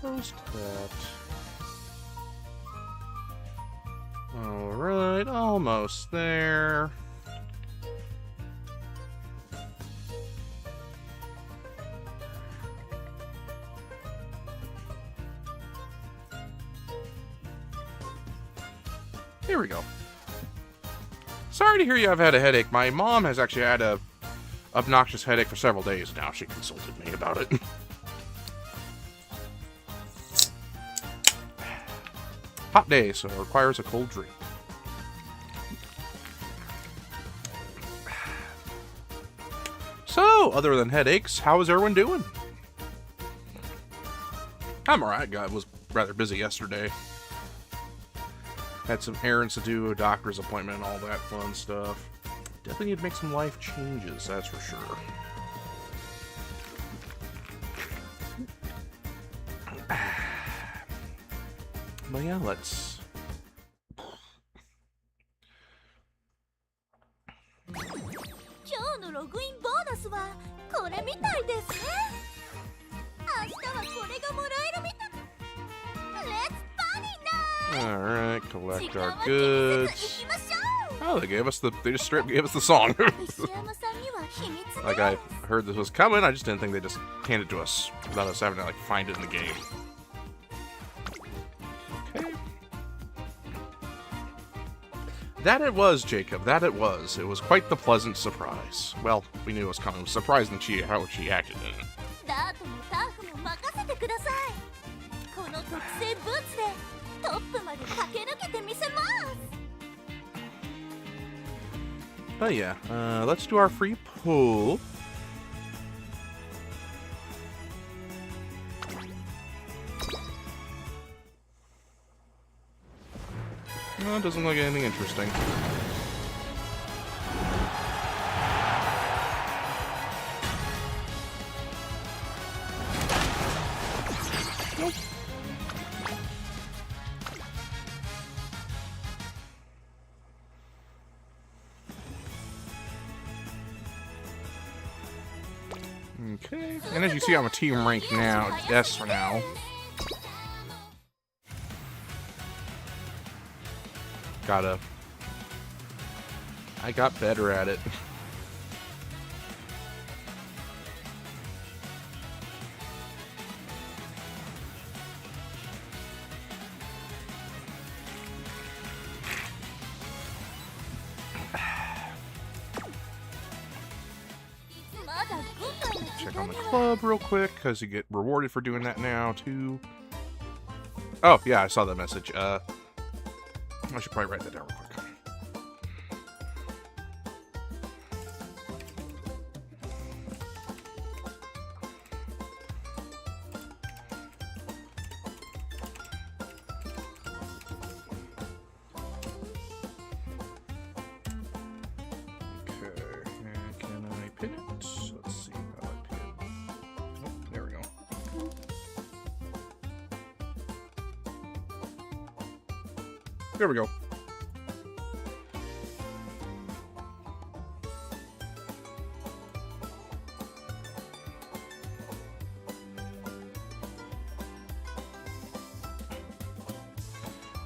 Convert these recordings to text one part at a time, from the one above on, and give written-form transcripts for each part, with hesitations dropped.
close to that. Alright, almost there. Here we go. Sorry to hear you have had a headache. My mom has actually had a obnoxious headache for several days now. She consulted me about it. Hot day, so it requires a cold drink. So, other than headaches, how is everyone doing? I'm alright. I was rather busy yesterday. Had some errands to do, a doctor's appointment, all that fun stuff. Definitely need to make some life changes, that's for sure. But yeah, let's... 今日のログインボーナスはこれみたいですね。明日はこれがもらえるみたい。Let's party now! Alright, collect 時間 our は気にせず goods. 行きましょう。 Oh, they just straight gave us the song. 石山さんには秘密 Like, で I heard this was coming, I just didn't think they just handed it to us without us having to, like, find it in the game. Okay. That it was, Jacob, that it was. It was quite the pleasant surprise. Well, we knew it was coming. It was surprising how she acted in it. ダートもターフも任せてください。この特製ブーツでトップまで駆け抜けてみせます。 But yeah, let's do our free pull. No, it doesn't look like anything interesting. Nope. Okay, and as you see, I'm a team rank now, S for now. I got better at it. Check on the club real quick, because you get rewarded for doing that now, too. Oh, yeah, I saw that message. I should probably write that down real quick. There we go.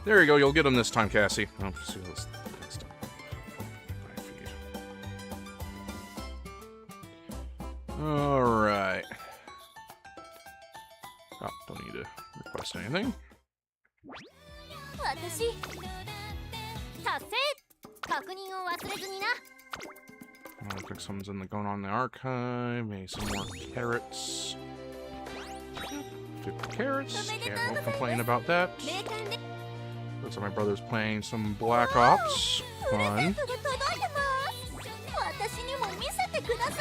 There you go. You'll get them this time, Cassie. Oh, see this next time. All right. Oh, don't need to request anything. 私達成確認を忘れずにな Looks like something's going on in the archive. Maybe some more carrots. 50 carrots. Can't complain about that. Looks like my brother's playing some Black Ops. プレゼ Fun. ントが届いてます私にも見せてください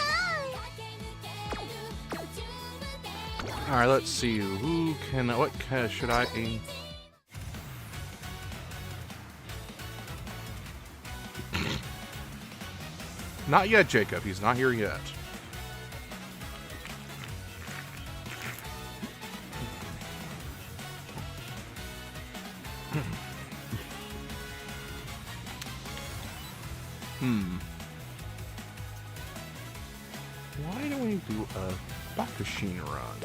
Alright, let's see. What should I aim? Not yet, Jacob. He's not here yet. Why don't we do a Bakushina run?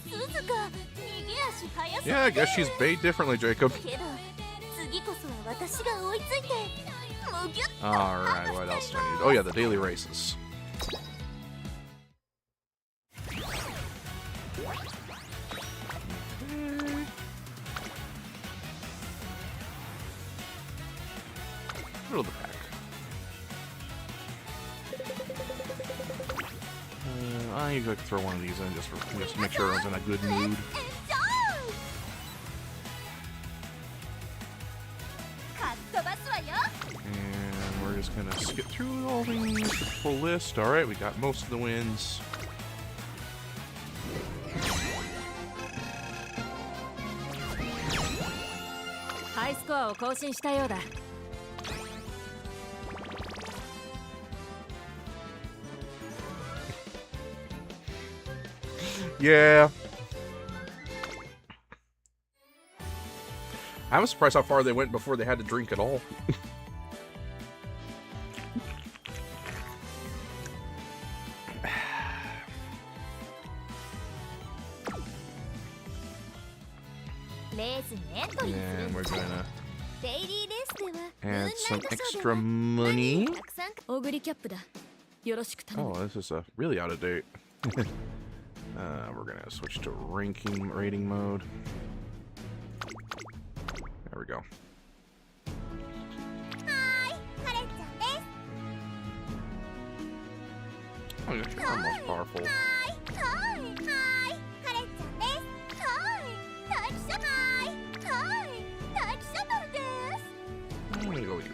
鈴か逃げ足速すぎ Yeah, I guess she's bait differently, Jacob. けど次こそは私が追いついてむぎゅっ Alright, what else do I need? Oh yeah, the daily races. Middle of the pack. I usually like to throw one of these in just to make sure everyone's in a good mood. かっ飛ばすわよ And we're just gonna skip through all these full list. Alright, we got most of the wins. ハイスコアを更新したようだ。Yeah. I was surprised how far they went before they had to drink at all. And we're gonna add some extra money. オグリキャップだ。よろしく頼む。 Oh, this is really out of date. We're gonna switch to rating mode. There we go. はいカレンちゃんです Oh, yeah, you're almost powerful. はいカレンちゃんですはい大記者はい大記者団です I'm gonna go with you.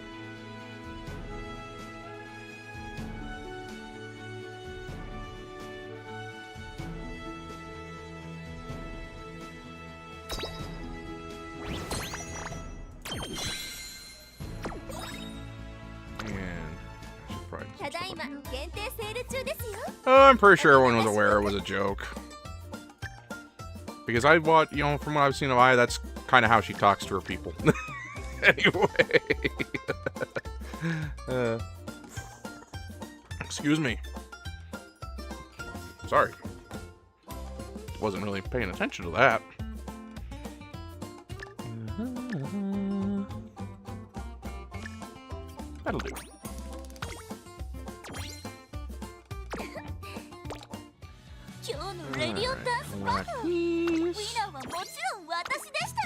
And ただいま限定セール中ですよ oh, I'm pretty sure everyone was aware it was a joke. Because from what I've seen of Aya, that's kind of how she talks to her people. Anyway. Excuse me. Sorry. Wasn't really paying attention to that. That'll do. 今日のレディオダンスバトルウィナーはもちろん私でした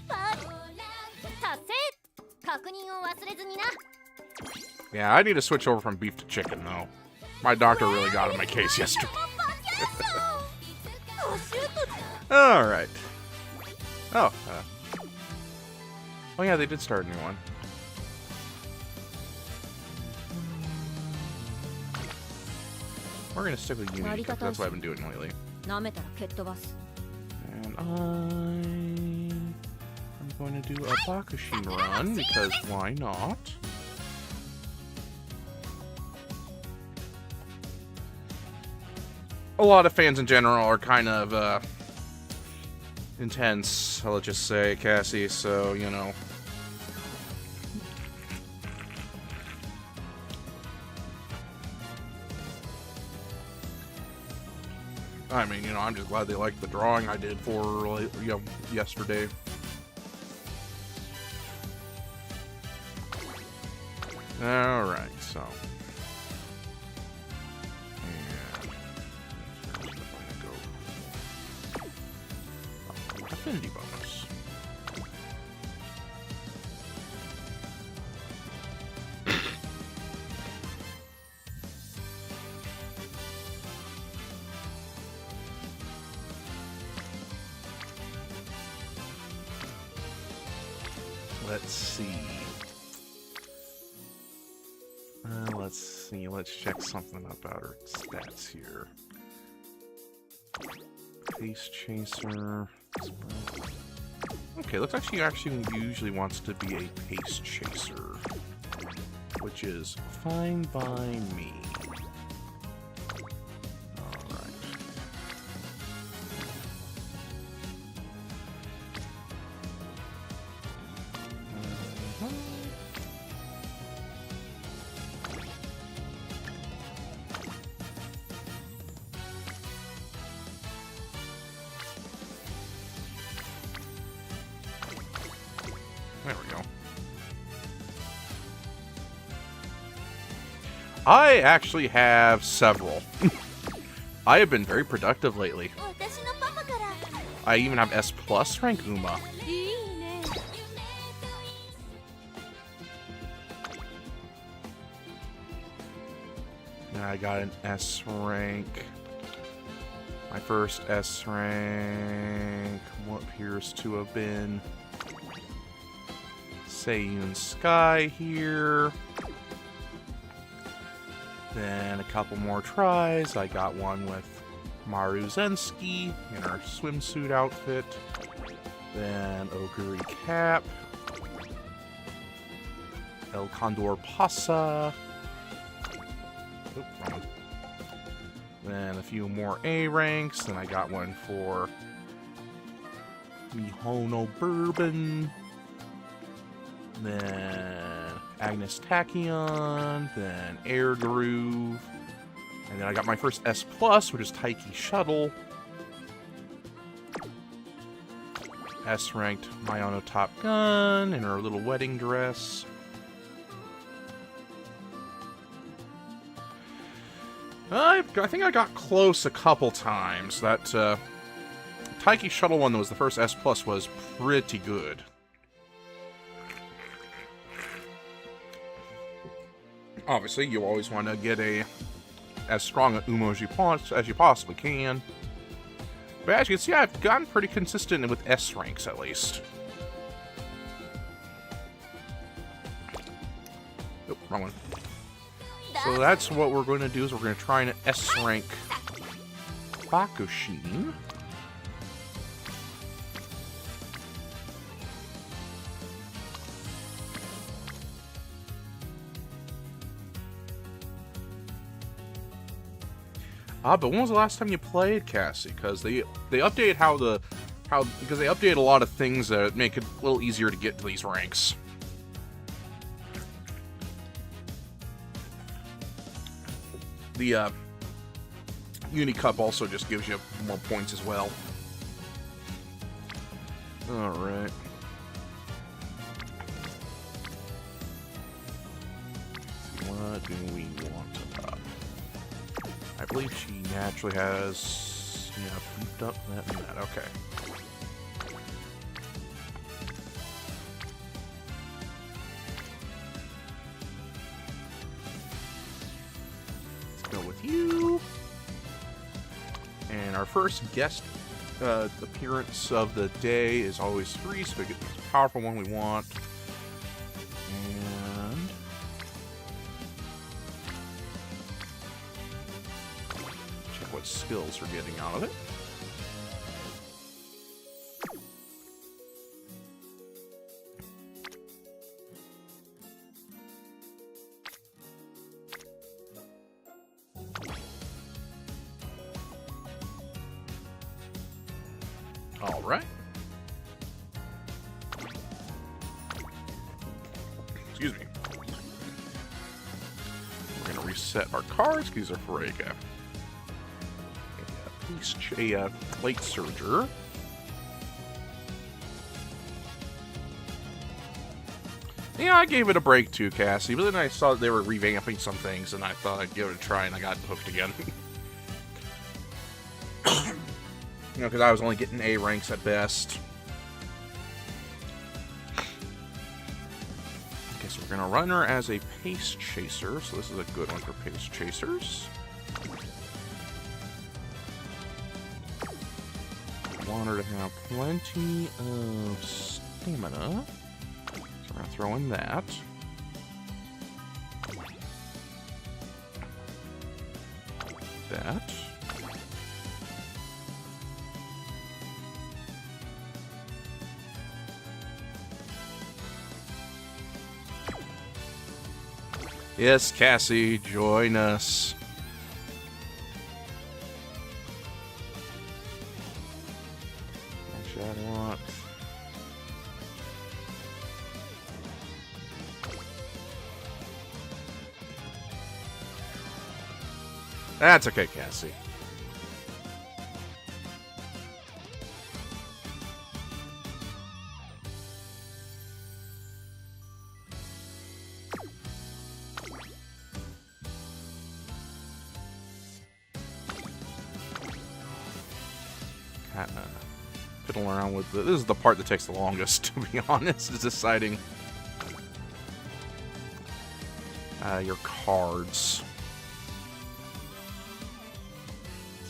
パーティー達成確認を忘れずにな Yeah, I need to switch over from beef to chicken, though. My doctor really got on my case yesterday. おシュート Alright. Oh. Oh, yeah, they did start a new one. We're gonna stick with Unity because that's what I've been doing lately. 舐めたら蹴っ飛ばす。 And I'm going to do a Bakushin run because why not? A lot of fans in general are kind of intense, let's just say, Cassie, so, you know. I mean, you know, I'm just glad they liked the drawing I did for, yesterday. Alright, so. And where's the point to go? Oh, affinity bonus. Let's see. Let's check something about her stats here. Pace Chaser. Okay, looks like she actually usually wants to be a Pace Chaser, which is fine by me. Alright. There we go. I actually have several. I have been very productive lately. 私のパパから I even have S plus rank Uma. いいね And I got an S rank. My first S rank. What appears to have been Seiyun Sky here. Then a couple more tries. I got one with Maru Zensky in her swimsuit outfit. Then Oguri Cap. El Condor Pasa. Oop, wrong. Then a few more A ranks. Then I got one for Mihono Bourbon. Then Agnes Tachyon. Then Air Groove. And then I got my first S plus, which is Taiki Shuttle. S ranked Miono Top Gun in her little wedding dress. I think I got close a couple times. That Taiki Shuttle one that was the first S plus was pretty good. Obviously, you always want to get as strong an Umo as you possibly can. But as you can see, I've gotten pretty consistent with S ranks at least. Oh, wrong one. So that's what we're going to do, is we're going to try an S rank Bakushin. But when was the last time you played, Cassie? Because they updated because they updated a lot of things that make it a little easier to get to these ranks. The Uni Cup also just gives you more points as well. Alright. What do we want to up? I believe she naturally has... yeah, beefed up that and that. Okay. Let's go with you. And our first guest appearance of the day is always free, so we get the most powerful one we want. And... check what skills we're getting out of it. All right. Excuse me. We're gonna reset our cards. These are for a plate surger. Yeah, I gave it a break too, Cassie, but then I saw that they were revamping some things, and I thought I'd give it a try, and I got hooked again. You know, because I was only getting A ranks at best. Okay, so we're going to run her as a pace chaser, so this is a good one for pace chasers. I want her to have plenty of stamina, so we're going to throw in that. That. Yes, Cassie, join us. Actually, I want... That's okay, Cassie. Fiddle around with this is the part that takes the longest, to be honest, is deciding your cards.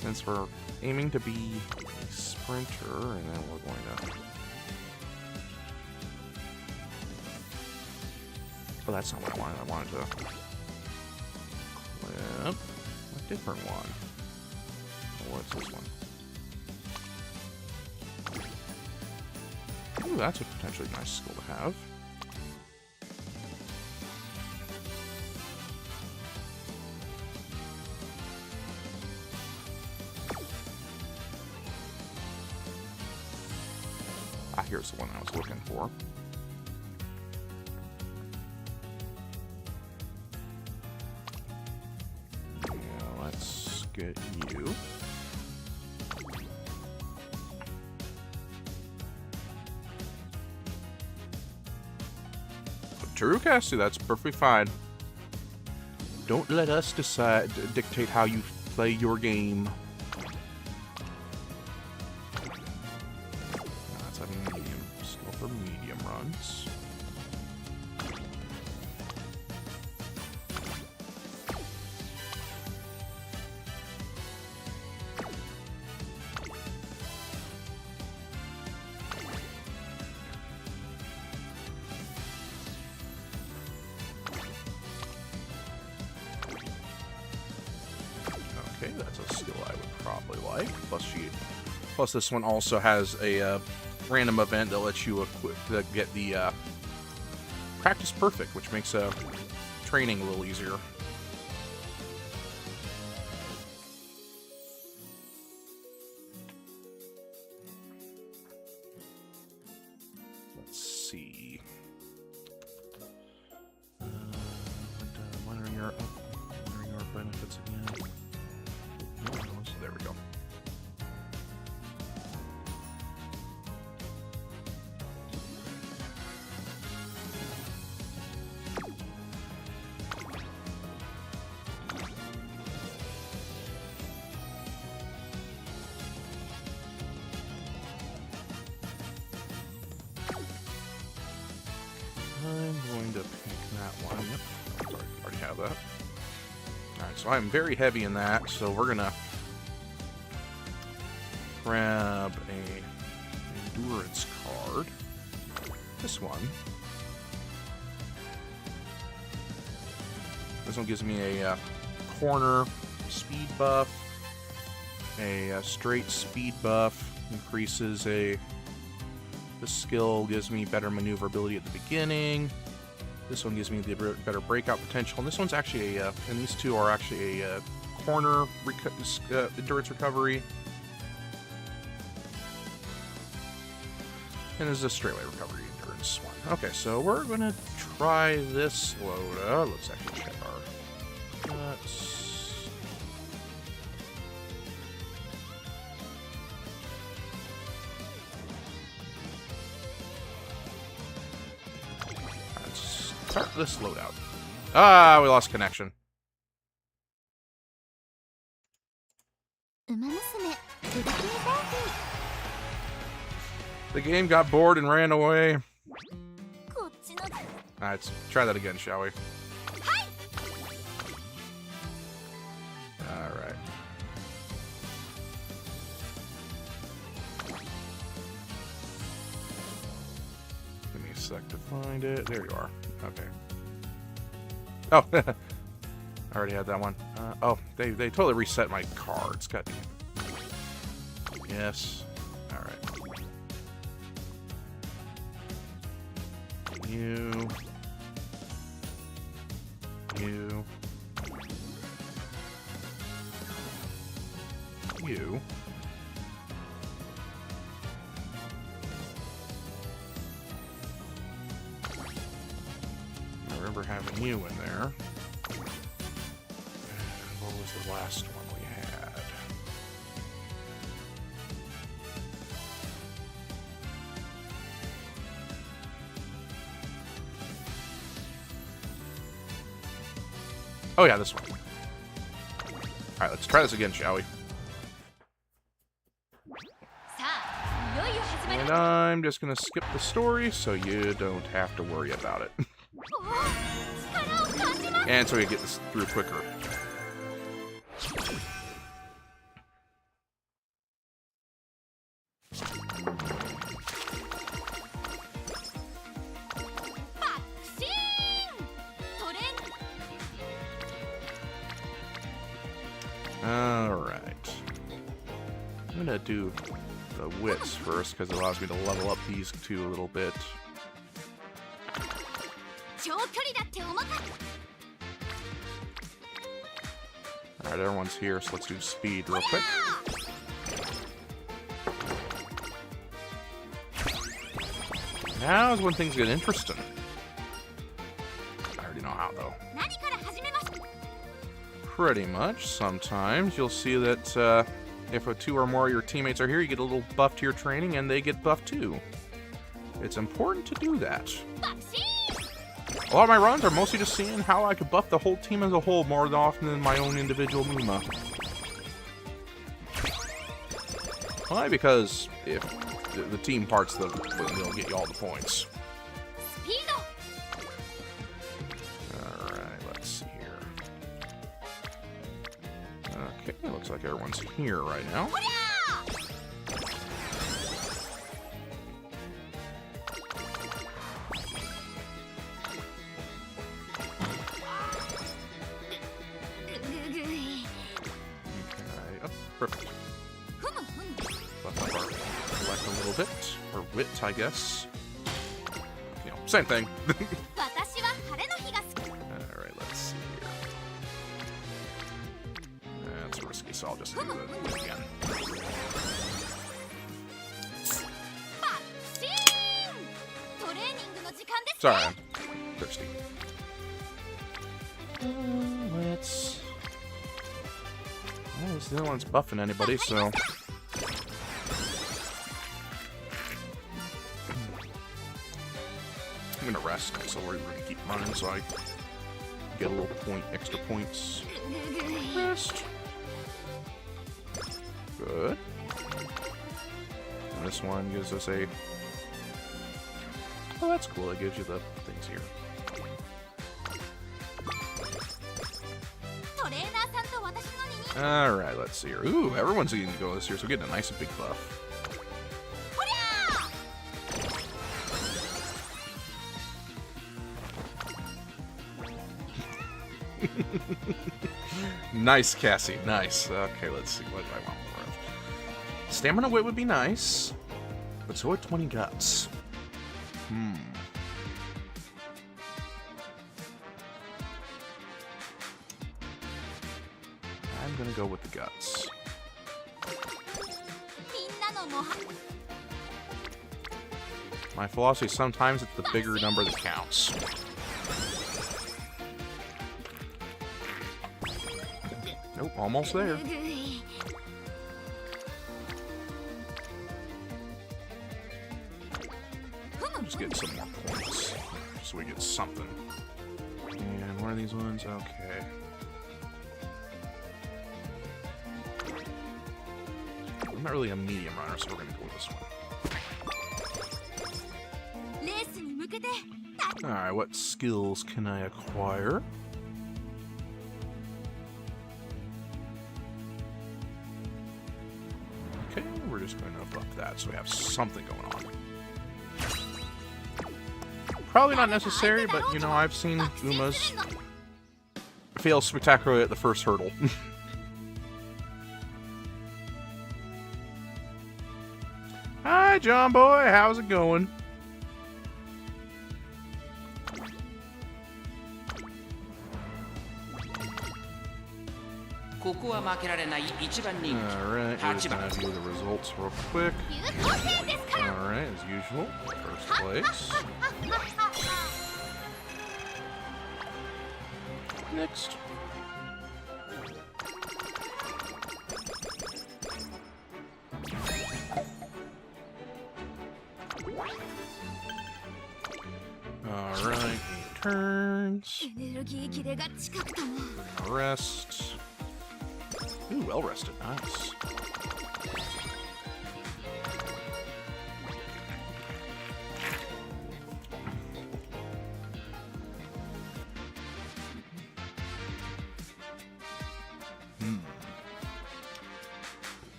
Since we're aiming to be a sprinter, and then we're going to... Oh, that's not what I wanted. I wanted to clip a different one. Oh, what's this one? Ooh, that's a potentially nice skill to have. Ah, here's the one I was looking for. Yeah, let's get you. True, Cassie, that's perfectly fine. Don't let us dictate how you play your game. That's a medium skill for medium runs. Okay, that's a skill I would probably like. Plus this one also has a random event that lets you get the practice perfect, which makes training a little easier. Let's see. What are your benefits again? There we go. I'm going to pick that one. Yep. Sorry, already have that. Alright, so I'm very heavy in that, so we're gonna grab a endurance card. This one. This one gives me a corner speed buff, a straight speed buff, increases a... This skill gives me better maneuverability at the beginning. This one gives me the better breakout potential. And this one's actually a, and these two are actually a corner endurance recovery. And there's a straightaway recovery endurance one. Okay, so we're gonna try this load. Let's actually check our guts. Start this loadout. Ah, we lost connection. The game got bored and ran away. Alright, let's try that again, shall we? Alright. Give me a sec to find it. There you are. Okay. Oh, I already had that one. Oh, they totally reset my cards. God damn it. Yes. All right. You. I remember having you in there. What was the last one we had? Oh yeah, this one. Alright, let's try this again, shall we? And I'm just gonna skip the story so you don't have to worry about it. And so we get this through quicker. Alright. I'm gonna do the wits first because it allows me to level up these two a little bit. Alright, everyone's here, so let's do speed real quick. Now is when things get interesting. I already know how, though. Pretty much. Sometimes you'll see that if two or more of your teammates are here, you get a little buff to your training, and they get buffed too. It's important to do that. A lot of my runs are mostly just seeing how I could buff the whole team as a whole more often than my own individual Mima. Why? Because if the team part's they'll get you all the points. Alright, let's see here. Okay, looks like everyone's here right now. Perfect. Buff up our select a little bit. Or wit, I guess. You know, same thing. Alright, let's see here. That's risky, so I'll just do it again. Sorry, I'm thirsty. Let's... Well, this is the only one's buffing anybody, so... I'm gonna rest, so we're gonna keep running so I get a little extra points. Rest. Good. And this one gives us a... Oh, that's cool, it gives you the things here. Alright, let's see here. Ooh, everyone's getting to go this year, so we're getting a nice and big buff. Nice, Cassie. Nice. Okay, let's see. What do I want more of? Stamina wit would be nice, but so would 20 guts. I'm gonna go with the guts. My philosophy is sometimes it's the bigger number that counts. Nope, almost there. Just get some more points so we get something. And one of these ones, okay. I'm not really a medium runner, so we're gonna go with this one. Alright, what skills can I acquire? Okay, we're just going to buff that so we have something going on. Probably not necessary, but you know, I've seen Umas fail spectacularly at the first hurdle. Hi, John Boy, how's it going? Alright, here's gonna do the results real quick. Alright, as usual, first place. Next. Alright, 8 turns. Rest. Ooh, well rested. Nice.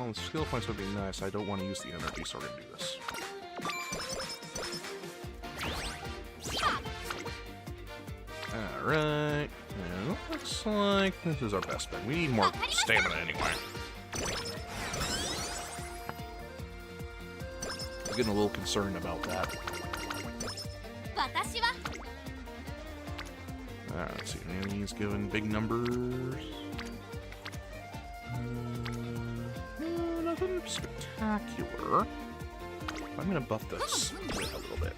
Well, the skill points would be nice. I don't want to use the energy, so we're going to do this. Alright. And it looks like this is our best bet. We need more stamina anyway. I'm getting a little concerned about that. Alright, let's see. Enemies given big numbers. Nothing spectacular. I'm gonna buff this a little bit.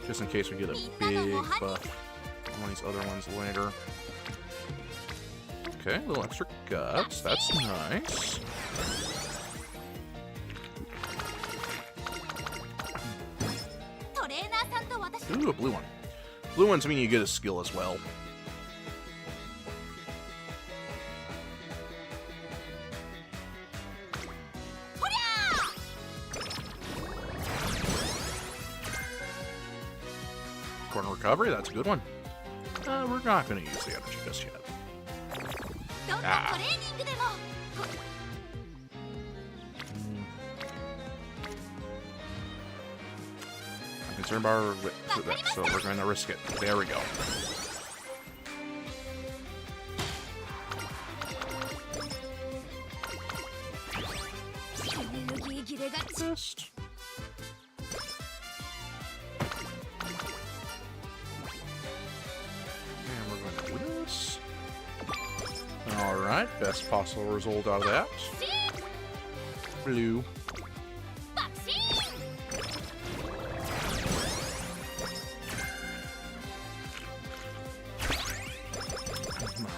Just in case we get a big buff on these other ones later. Okay, a little extra guts. That's nice. Ooh, a blue one. Blue ones mean you get a skill as well. Corner recovery, that's a good one. We're not going to use the energy just yet. Ah. I'm concerned about our whip for that, so we're going to risk it. There we go. Fist. And we're going to do this. Alright, best possible result out of that. Blue.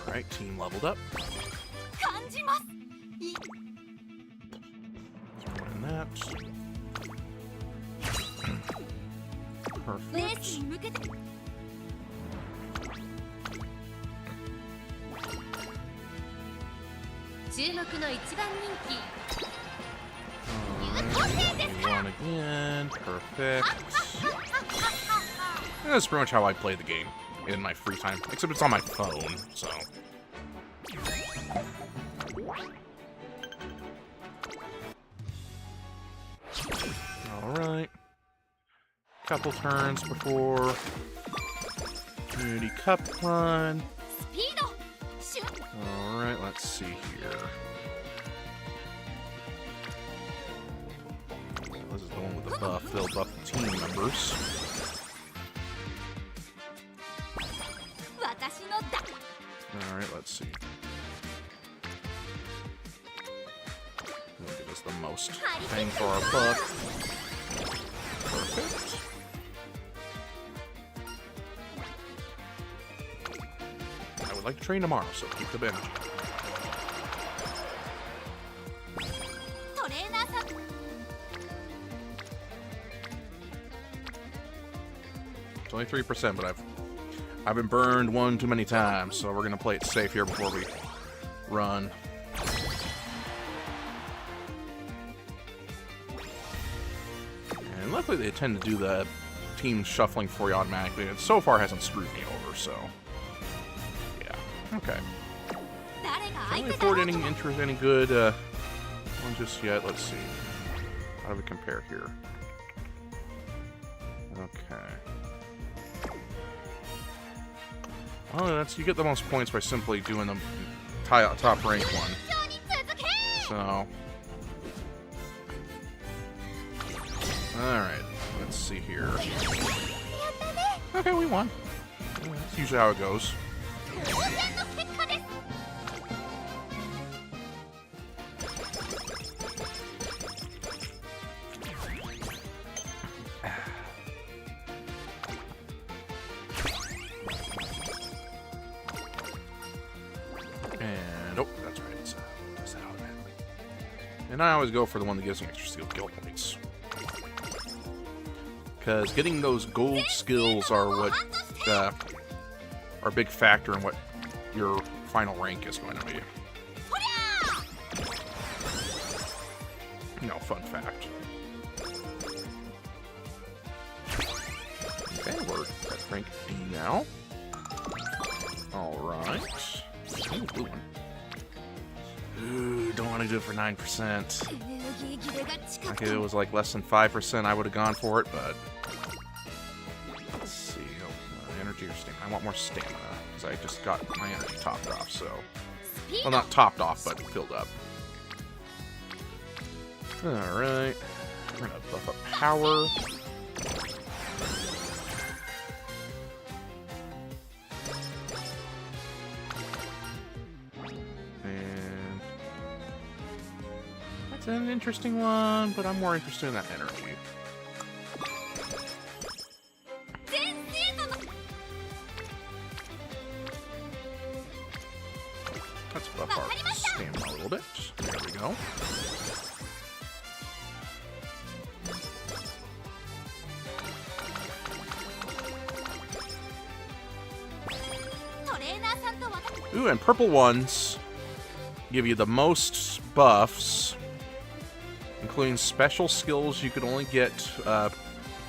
Alright, team leveled up. And that. Perfect. One again. Perfect. And that's pretty much how I play the game in my free time. Except it's on my phone, so. Alright. Couple turns before Community Cup run. Alright, let's see here. This is the one with the buff. They'll buff the team members. Alright, let's see. We'll give us the most bang for our buck. Perfect. I would like to train tomorrow, so keep the bench. It's only 3%, but I've been burned one too many times, so we're gonna play it safe here before we run. And luckily they tend to do the team shuffling for you automatically. It so far hasn't screwed me over, so yeah, okay. Can't afford any good one just yet. Let's see. How do we compare here? Okay. Oh, that's you get the most points by simply doing the top rank one. So, all right, let's see here. Okay, we won. That's usually how it goes. And, oh, that's right, it's that automatically. And I always go for the one that gives me extra skill points. Because getting those gold skills are what are a big factor in what your final rank is going to be. You know, fun fact. Okay, we're at rank D now. Alright. Ooh, blue one. Ooh, don't want to do it for 9%. エネルギー切れが近 Like く if it was like less than 5%, I would have gone for it, but let's see. Energy or stamina? I want more stamina because I just got my energy topped off. So, スピー well, ド not topped off, but filled up. All right, we're gonna buff up power. And that's an interesting one, but I'm more interested in that energy. 全生徒の Let's buff our stamina a little bit. There we go. トレーナーさんと私 Ooh, and purple ones give you the most buffs, including special skills you could only get,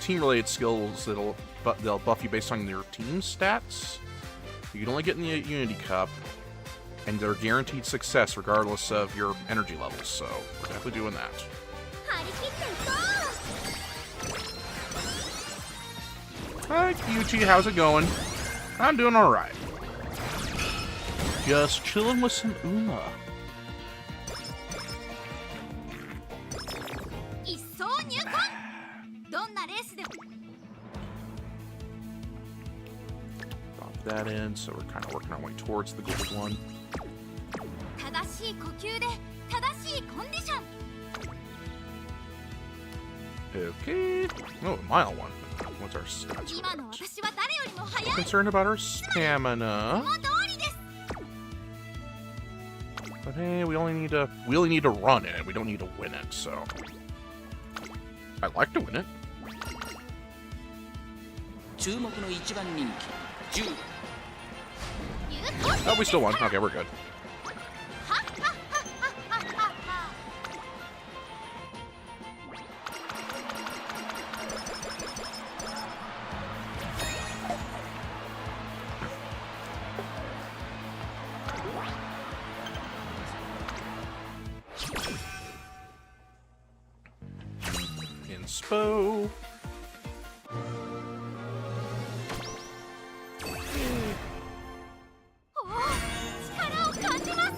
team-related skills they'll buff you based on your team stats. You can only get in the Unity Cup, and they're guaranteed success regardless of your energy levels. So we're definitely doing that. 張り切っていこ Hi, Kyuchi, how's it going? I'm doing all right. Just chilling with some Uma. う一層入魂どんなレースでも Drop that in, so we're kind of working our way towards the gold one. 正しい呼吸で正しいコンディション Okay. Oh, mile one. What's our stats? 今の私は誰よりも速い Concerned about our stamina. この通りです But hey, we only need to run in it. We don't need to win it, so I'd like to win it. 注目の一番人気10 Oh, we still won. Okay, we're good. Inspo. おお力を感じます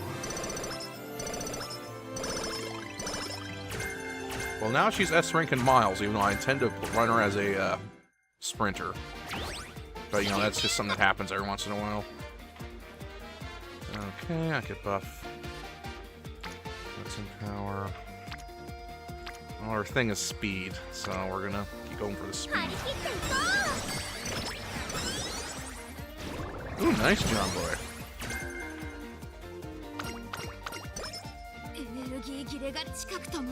Well, now she's S rank in miles, even though I intend to run her as a sprinter. But you know, that's just something that happens every once in a while. Okay, I could buff. That's in power. Well, our thing is speed, so we're gonna keep going for the speed. 張り切っていこ Ooh, nice John Boy. うエネルギー切れが近くとも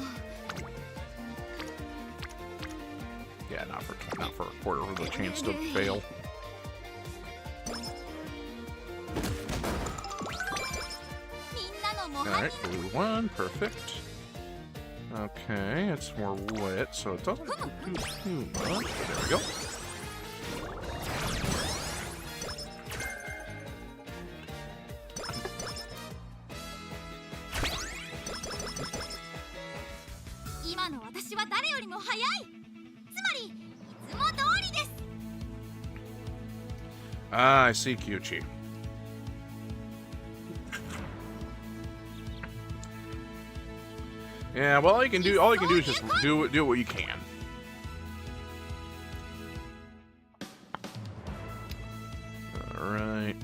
Yeah, not for a quarter with a chance to fail. みんなの模 All 範 right, blue one, perfect. Okay, it's more lit, so it doesn't do too much. There we go. "今の私は誰よりも速いつまりいつも通りです Ah, I see, Kyuchi. Yeah, well, all you can do is just do what you can. All right.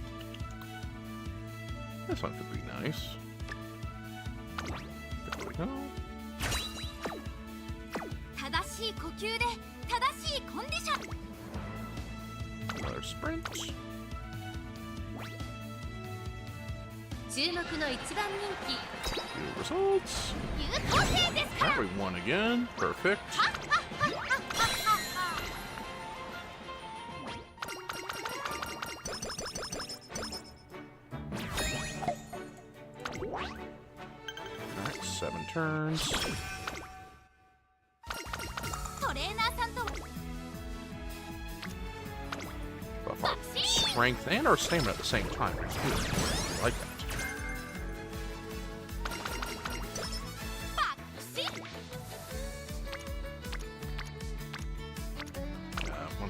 This one could be nice. There we go. 正しい呼吸で正しいコンディション Another sprint. 注目の一番人気 Few results. 優等生ですか Alright, we won again. Perfect. Alright, 7 turns. トレーナーさんと Buff our strength and our stamina at the same time. Ooh, I like that.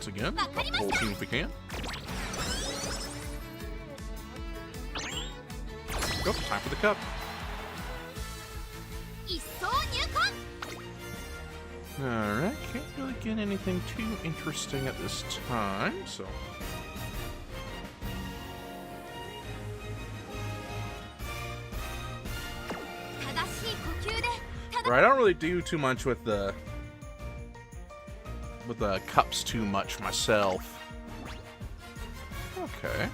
once again. Up the whole team if we can. Go, time for the cup. 一層入魂 Alright, can't really get anything too interesting at this time, so. Right, I don't really do too much with the cups too much myself. Okay.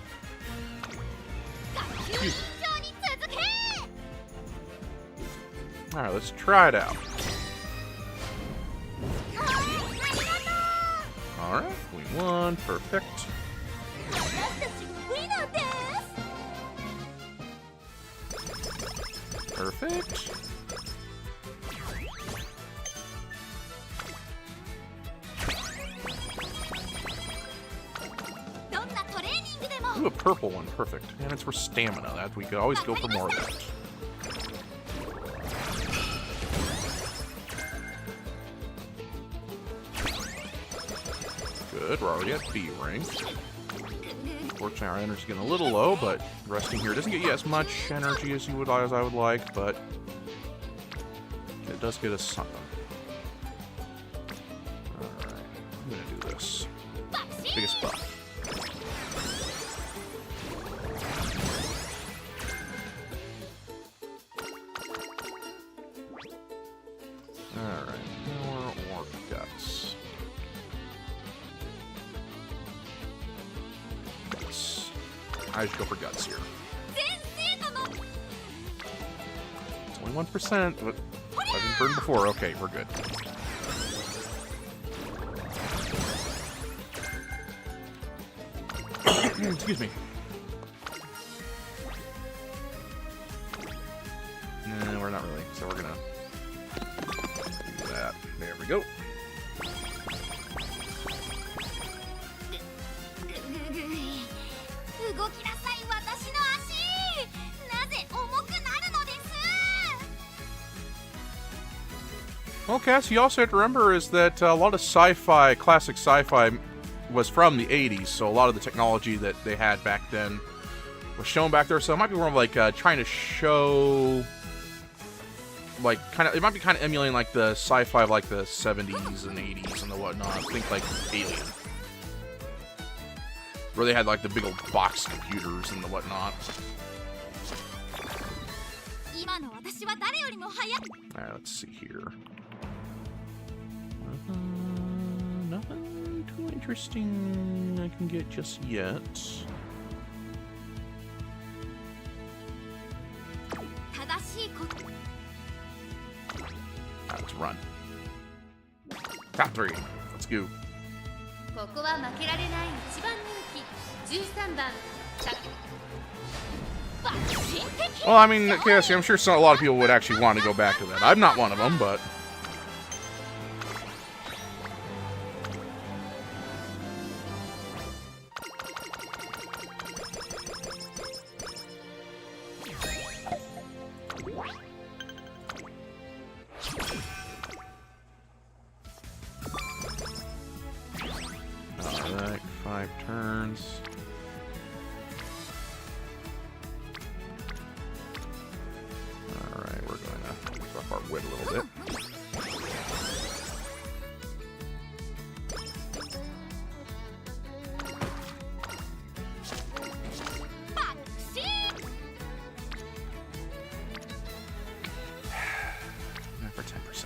Alright, let's try it out. Alright, we won. Perfect. Perfect. Ooh, a purple one. Perfect. And it's for stamina. That we could always go for more of that. Good. We're already at B rank. Unfortunately, our energy's getting a little low, but resting here doesn't get you as much energy as I would like, but it does get us something. Alright. I'm gonna do this. Biggest buff. Alright, more orc guts. Guts. I should go for guts here. It's only 1%, but I've been burned before. Okay, we're good. Excuse me. Nah, we're not really, so we're gonna do that. There we go. Well, Cass, you also have to remember is that a lot of sci-fi, classic sci-fi, was from the 80s, so a lot of the technology that they had back then was shown back there. So it might be more of like trying to show, like, it might be kind of emulating like the sci-fi of like the 70s and 80s and the whatnot. Think like Alien, where they had like the big old box computers and the whatnot. Alright, let's see here. Nothing too interesting I can get just yet. Let's run. Top 3. Let's go. Well, I mean, Cassie, I'm sure a lot of people would actually want to go back to that. I'm not one of them, but... Alright, 5 turns. Alright, we're going to buff our wit a little bit. For 10%.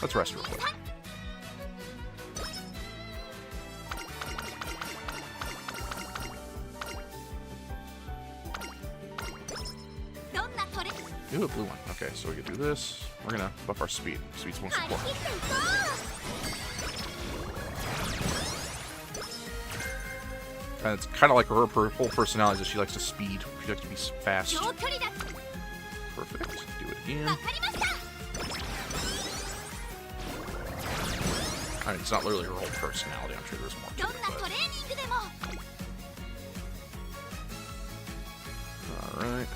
Let's rest real quick. Ooh, a blue one. Okay, so we can do this. We're gonna buff our speed. Speed's most important. And it's kind of like her whole personality is she likes to speed. She likes to be fast. Perfect. Do it again. I mean, it's not literally her whole personality. I'm sure there's more to it, but... Alright.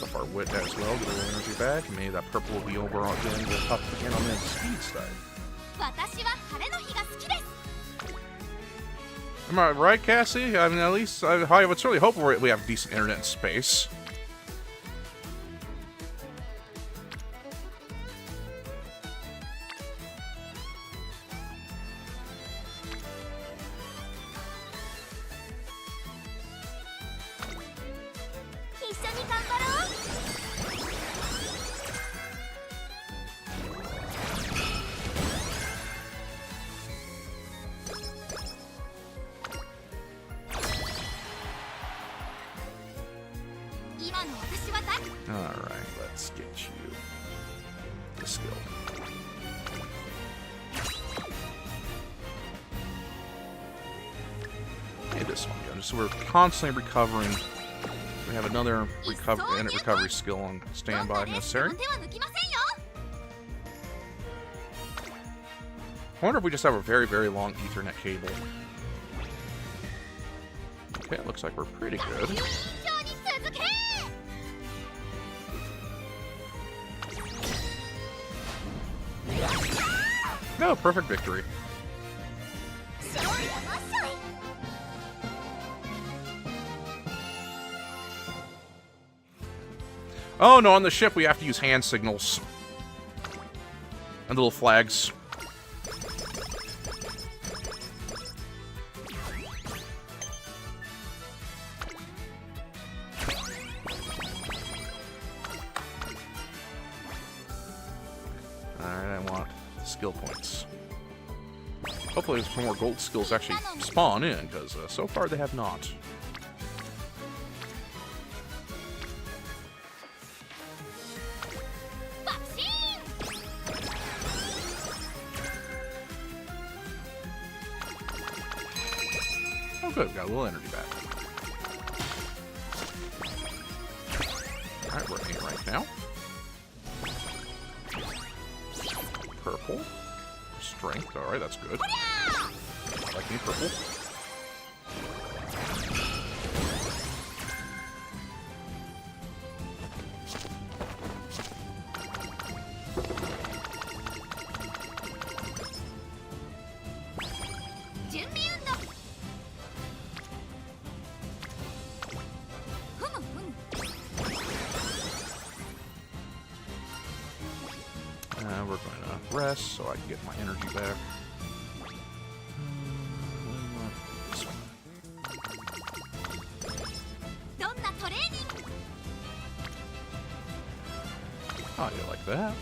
Up our Wit as well. Get a little energy back. And maybe that purple will be over again. We'll up again on the speed side. 私は晴れの日が好きです。 Am I right, Cassie? I mean, at least I would certainly hope we have decent internet in space. Alright, let's get you the skill. Okay, this one goes. So we're constantly recovering. We have another recovery skill on standby if necessary. I wonder if we just have a very, very long Ethernet cable. Okay, it looks like we're pretty good. No, perfect victory. Oh no, on the ship we have to use hand signals. And little flags. Alright, I want skill points. Hopefully some more gold skills actually spawn in, because so far they have not. Oh good, got a little energy back. Alright, we're at 8 right now. Purple. Strength, alright, that's good. I like me purple. We're going to rest so I can get my energy back. This one. Oh, you like that?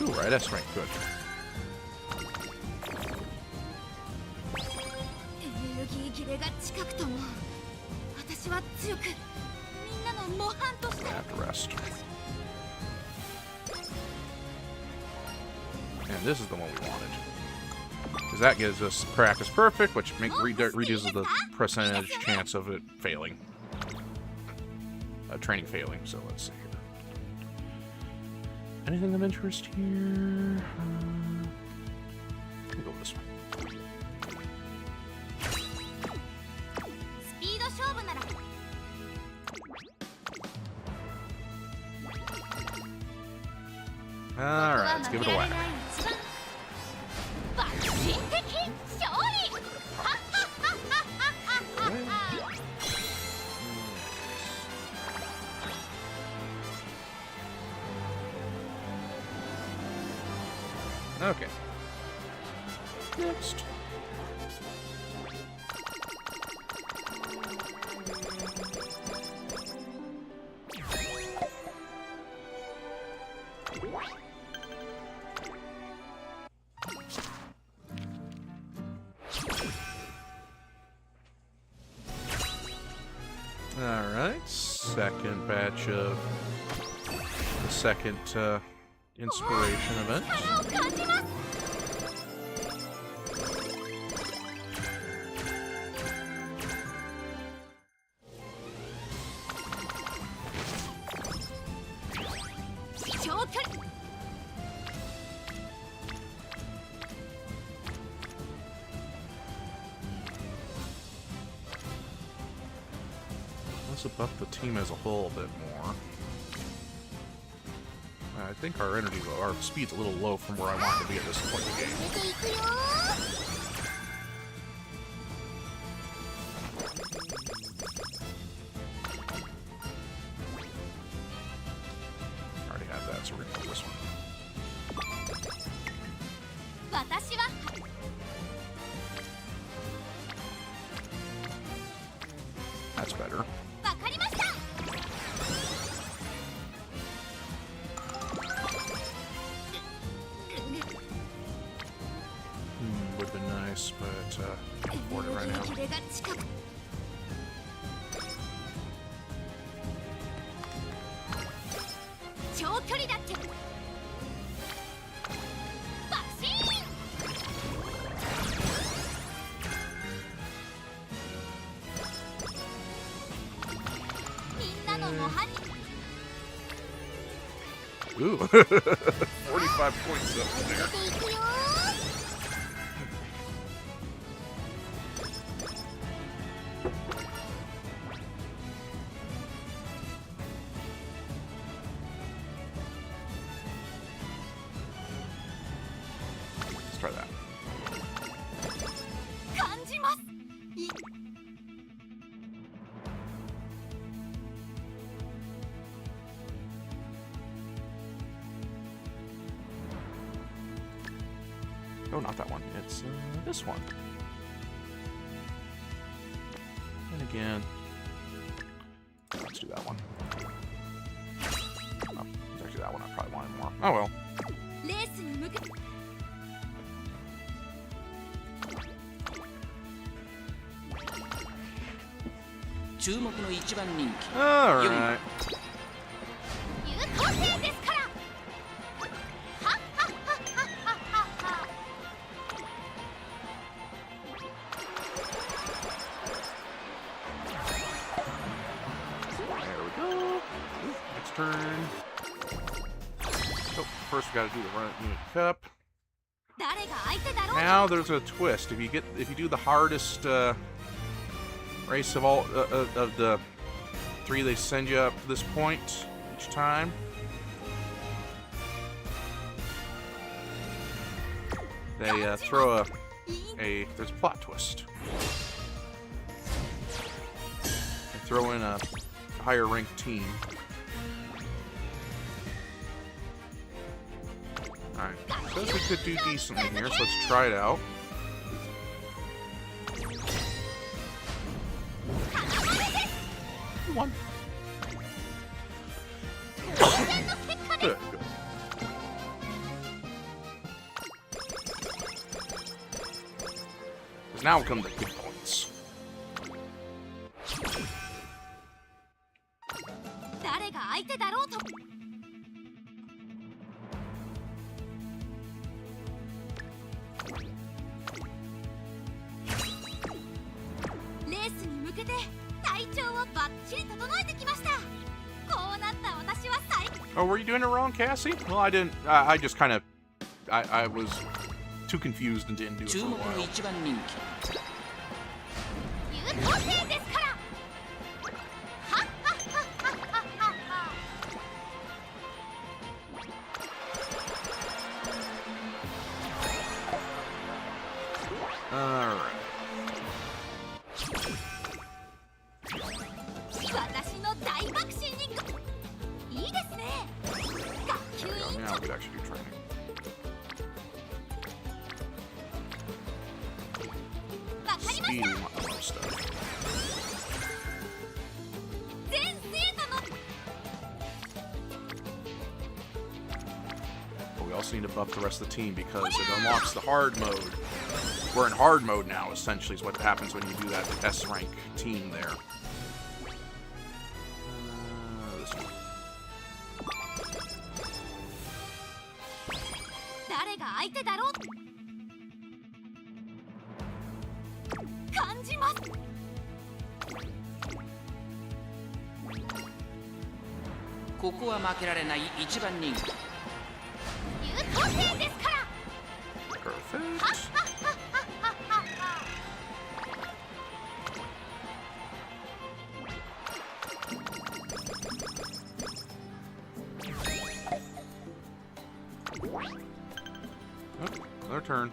Ooh, right, that's right, good. I have to rest. And this is the one we wanted. Because that gives us practice perfect, which reduces the percentage chance of it failing. Training failing, so let's see here. Anything of interest here? We'll go with this one. Alright, let's give it a whack. Okay. Next. Alright, second batch of the second inspiration event. This will buff the team as a whole a bit more. I think our speed's a little low from where I want to be at this point in the game. 出ていくよ。 I already had that, so we're gonna do this one. 私は That's better. わかりました。 Would have been nice, but can't afford it right now. 切れが近く。長距離だって。バシーン。みんなの模範に。 Ooh, 45 points up 出 there. ていくよ。 Let's try that. 感じます。い Oh, not that one. It's this one. And again, let's do that one. Oh, it's actually that one I probably wanted more. Oh well. レースに向けて。 注目の一番人気 All right. 有効性ですから。はっはっはっはっはっは。 There we go. Next turn. Oh, first we got to do the Run Unit Cup. 誰が相手だろう。 Now there's a twist. If you do the hardest race of all of the 3 they send you up to this point each time, they throw there's a plot twist. They throw in a higher ranked team. Alright, says we could do decently here, so let's try it out. One. Good, good. Because now come the good points. 誰が相手だろうと。レースに向けて体調をバッチリ整えてきました。こうなった私は最高。 Oh, were you doing it wrong, Cassie? Well, I didn't. I just kind of. I was too confused and didn't do it 注 for a 目の while. 一番人気 有効性ですから。はっはっはっはっはっは。 Alright. 私の大爆心にいいですね。学級 There 委 we go. 員 Now 長 we could actually do training. わかりま Speed した。 and other stuff. 全生徒の But we also need to buff the rest of the team because it unlocks the hard mode. We're in hard mode now, essentially, is what happens when you do that S rank team there. This one. 誰が相手だろう。感じます。ここは負けられない一番人気有効性ですから。 Perfect. はっはっはっはっはっは。turn.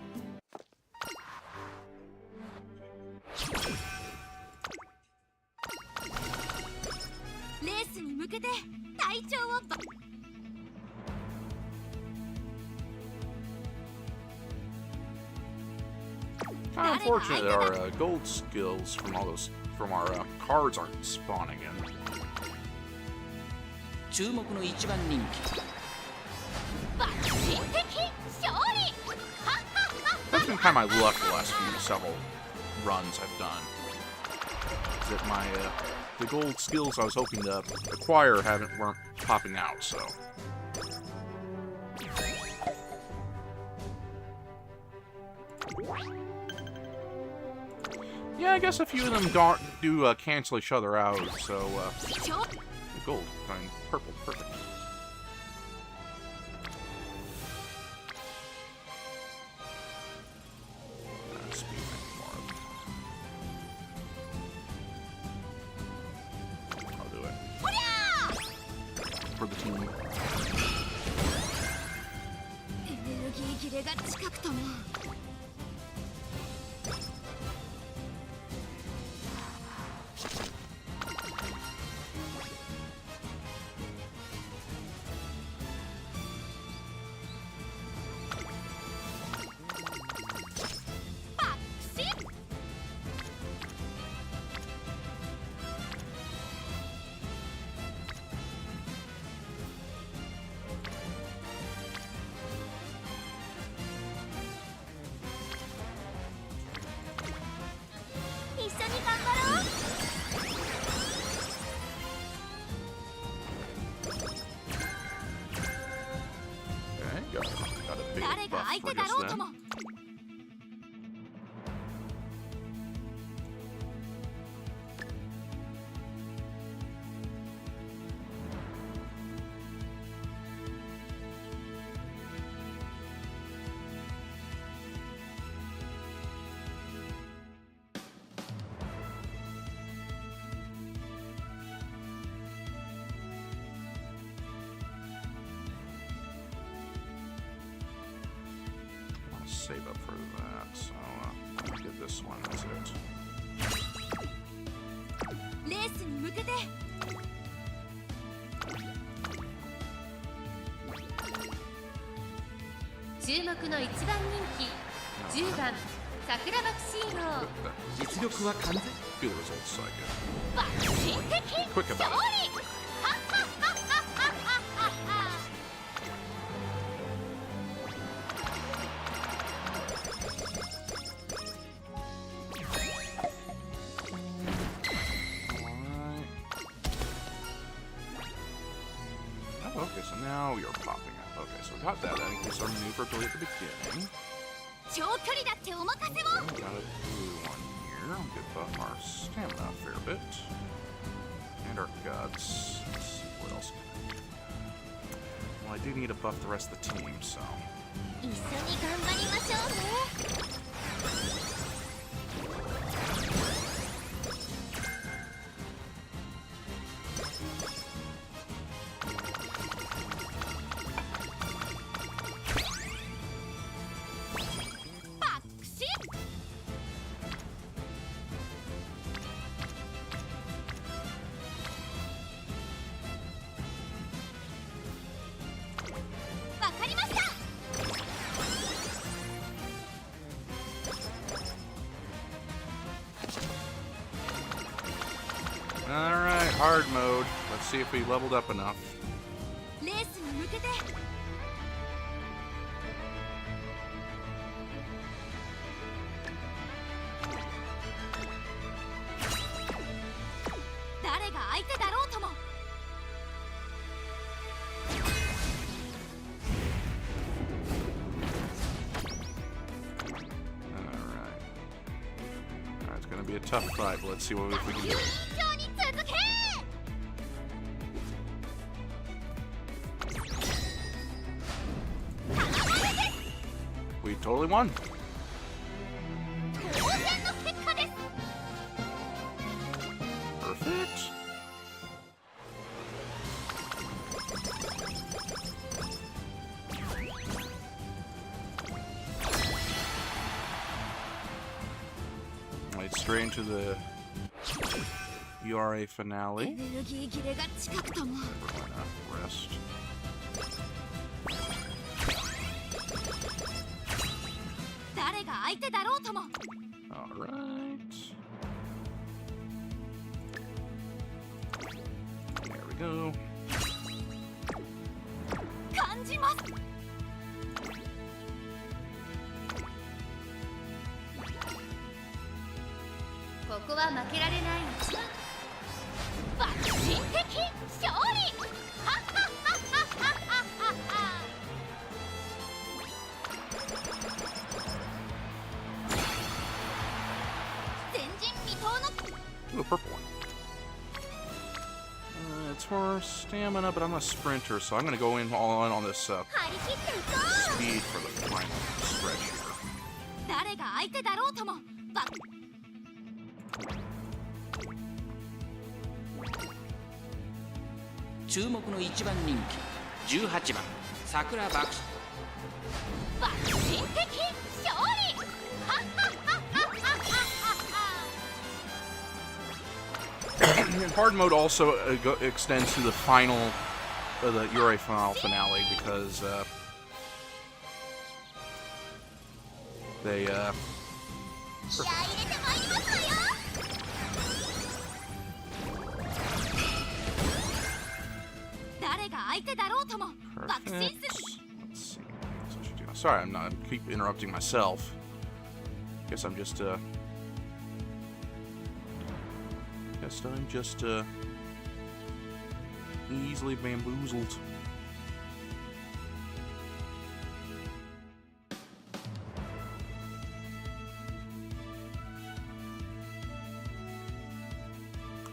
レースに向けて体調をば Kind of unfortunate that our gold skills from our cards aren't spawning in. 注目の一番人気 抜心的勝利 That's been kind of my luck the last several runs I've done. Is that my the gold skills I was hoping to acquire weren't popping out, so. Yeah, I guess a few of them do cancel each other out, so gold, I mean, purple, perfect. Speed more. I'll do it. For the team. エネルギー切れが近くとも 一緒に頑張ろう Okay, got a big 誰が buff 相 for 手だ just ろうと then. も I'll save up for that, so I'll get this one, that's it. レースに向けて 注目の一番人気10番桜爆シーロー 実力は完全 Do the results so I get 抜心的 quick 勝 about it. 利 Alright. Oh, okay, so now you're popping up. Okay, so we got that. That increased our maneuverability at the beginning. 長距離だってお任せを Got a blue one here. I'll get buff our stamina a fair bit. And our guts. Let's see what else. Well, I do need to buff the rest of the team, so. 一緒に頑張りましょうね わかりました Alright, hard mode. Let's see if we leveled up enough. レースに向けて 誰が相手だろうとも Alright. Alright, it's gonna be a tough fight, but let's see if we can do it. 以上に続け We totally won. 当然の結果です Perfect. straight into the URA finale. エネルギー切れが近くとも。 We're gonna rest. 誰が相手だろうとも。 Alright. There we go. 感じます。ここは負けられない一番。爆心的勝利。はっはっはっはっはっは。前人未到の。 Ooh, a purple one. It's for stamina, but I'm a sprinter, so I'm gonna go in all in on this 張り切っていこう。 speed for the final stretch here. 誰が相手だろうとも。バ注目の一番人気18番桜爆爆心的勝利。はっはっはっはっはっはっは。 And hard mode also extends to the final, the URA finale because they 気合い入れてまいりますわよ。 誰が相手だろうとも。爆心 perfect. する。 Let's see what else I should do. Sorry, I'm not. I keep interrupting myself. Guess I'm just easily bamboozled.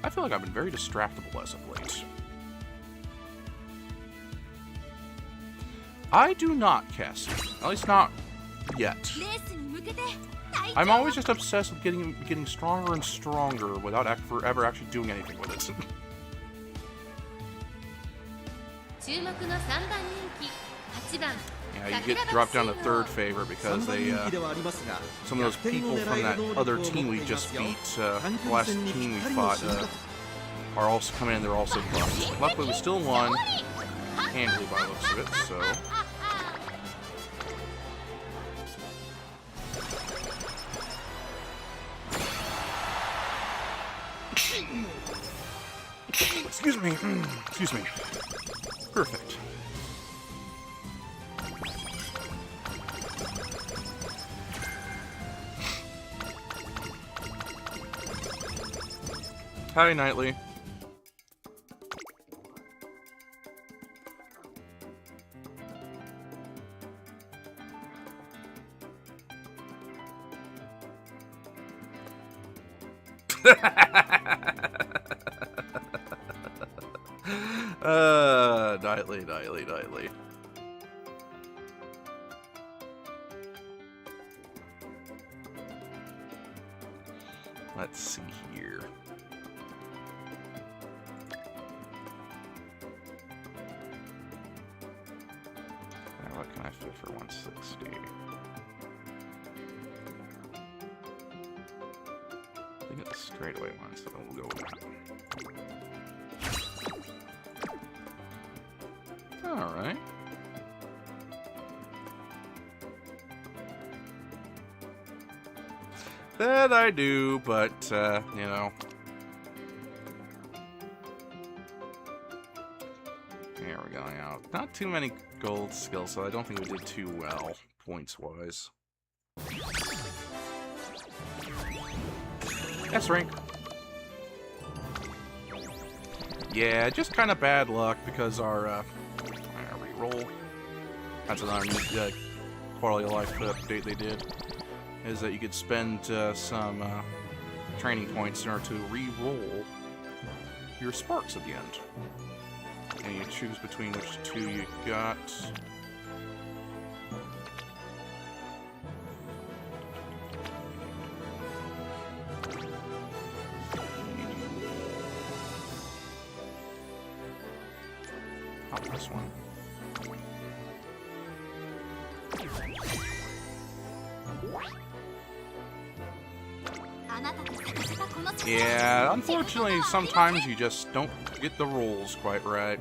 I feel like I've been very distractible as of late. I do not, Cassie. At least not yet. レースに向けて体 I'm 調を always just obsessed with getting stronger and stronger without ever actually doing anything with it. 注目の3番人気8番 Yeah, you get dropped down to third favor because they some of those people from that other team we just beat, the last team we fought, are also coming in. They're also buffed. Luckily, we still won handily by the looks of it. So. Excuse me. Excuse me. Perfect. Hi, Knightley. Knightley. Let's see here. Now, what can I fit for 160? I think it's a straightaway one, so we'll go with that. Alright. That I do, but, you know. There we go, now. Not too many gold skills, so I don't think we did too well, points-wise. S-rank. Yeah, just kind of bad luck because our, reroll. That's another new quality of life update they did. Is that you could spend some training points in order to re-roll your sparks at the end. And you choose between which two you got. Oh, this one. Yeah, unfortunately, sometimes you just don't get the rules quite right.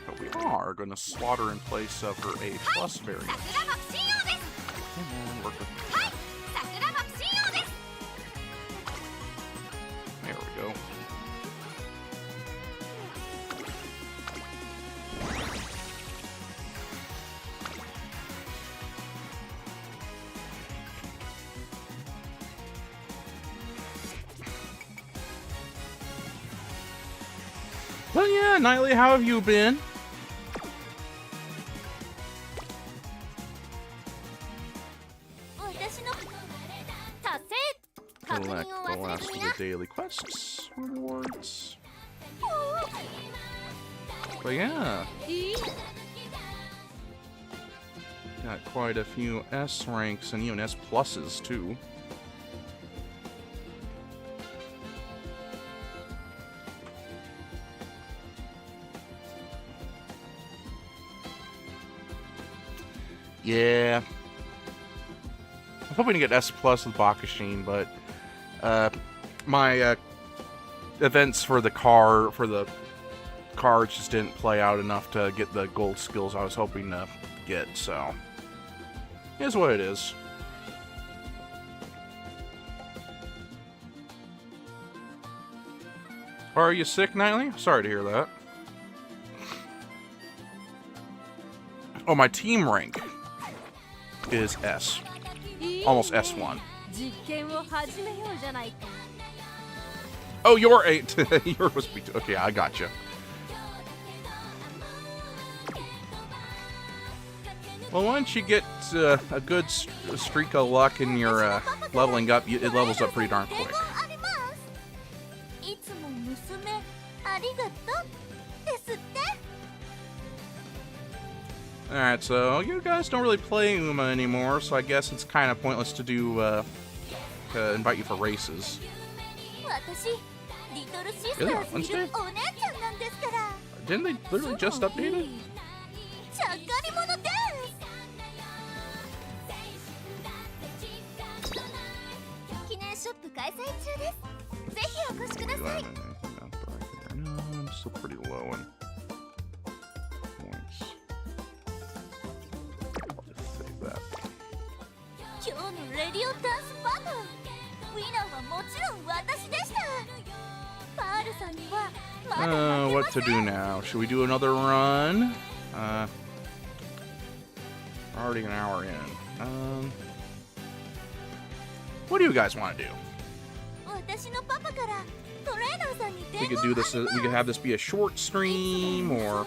But we are going to slaughter in place of her A+ variant. Come on, work with me. There we go. Well, yeah, Knightley, how have you been? Collect the last of the daily quests rewards. But yeah, got quite a few S ranks and even S pluses too. Yeah. I was hoping to get S plus with Bakashin, but my events for the cards just didn't play out enough to get the gold skills I was hoping to get, so here's what it is. Are you sick, Knightley? Sorry to hear that. Oh, my team rank is S. Almost S1. Oh, you're 8. You're supposed to be 2. Okay, I gotcha. Well, once you get a good streak of luck in your leveling up, it levels up pretty darn quick. Alright, so you guys don't really play Uma anymore, so I guess it's kind of pointless to do, to invite you for races. Really? Wednesday? Didn't they literally just update it? I'm still pretty low in points. I'll just save that. What to do now? Should we do another run? We're already an hour in. What do you guys want to do? We could do this. We could have this be a short stream, or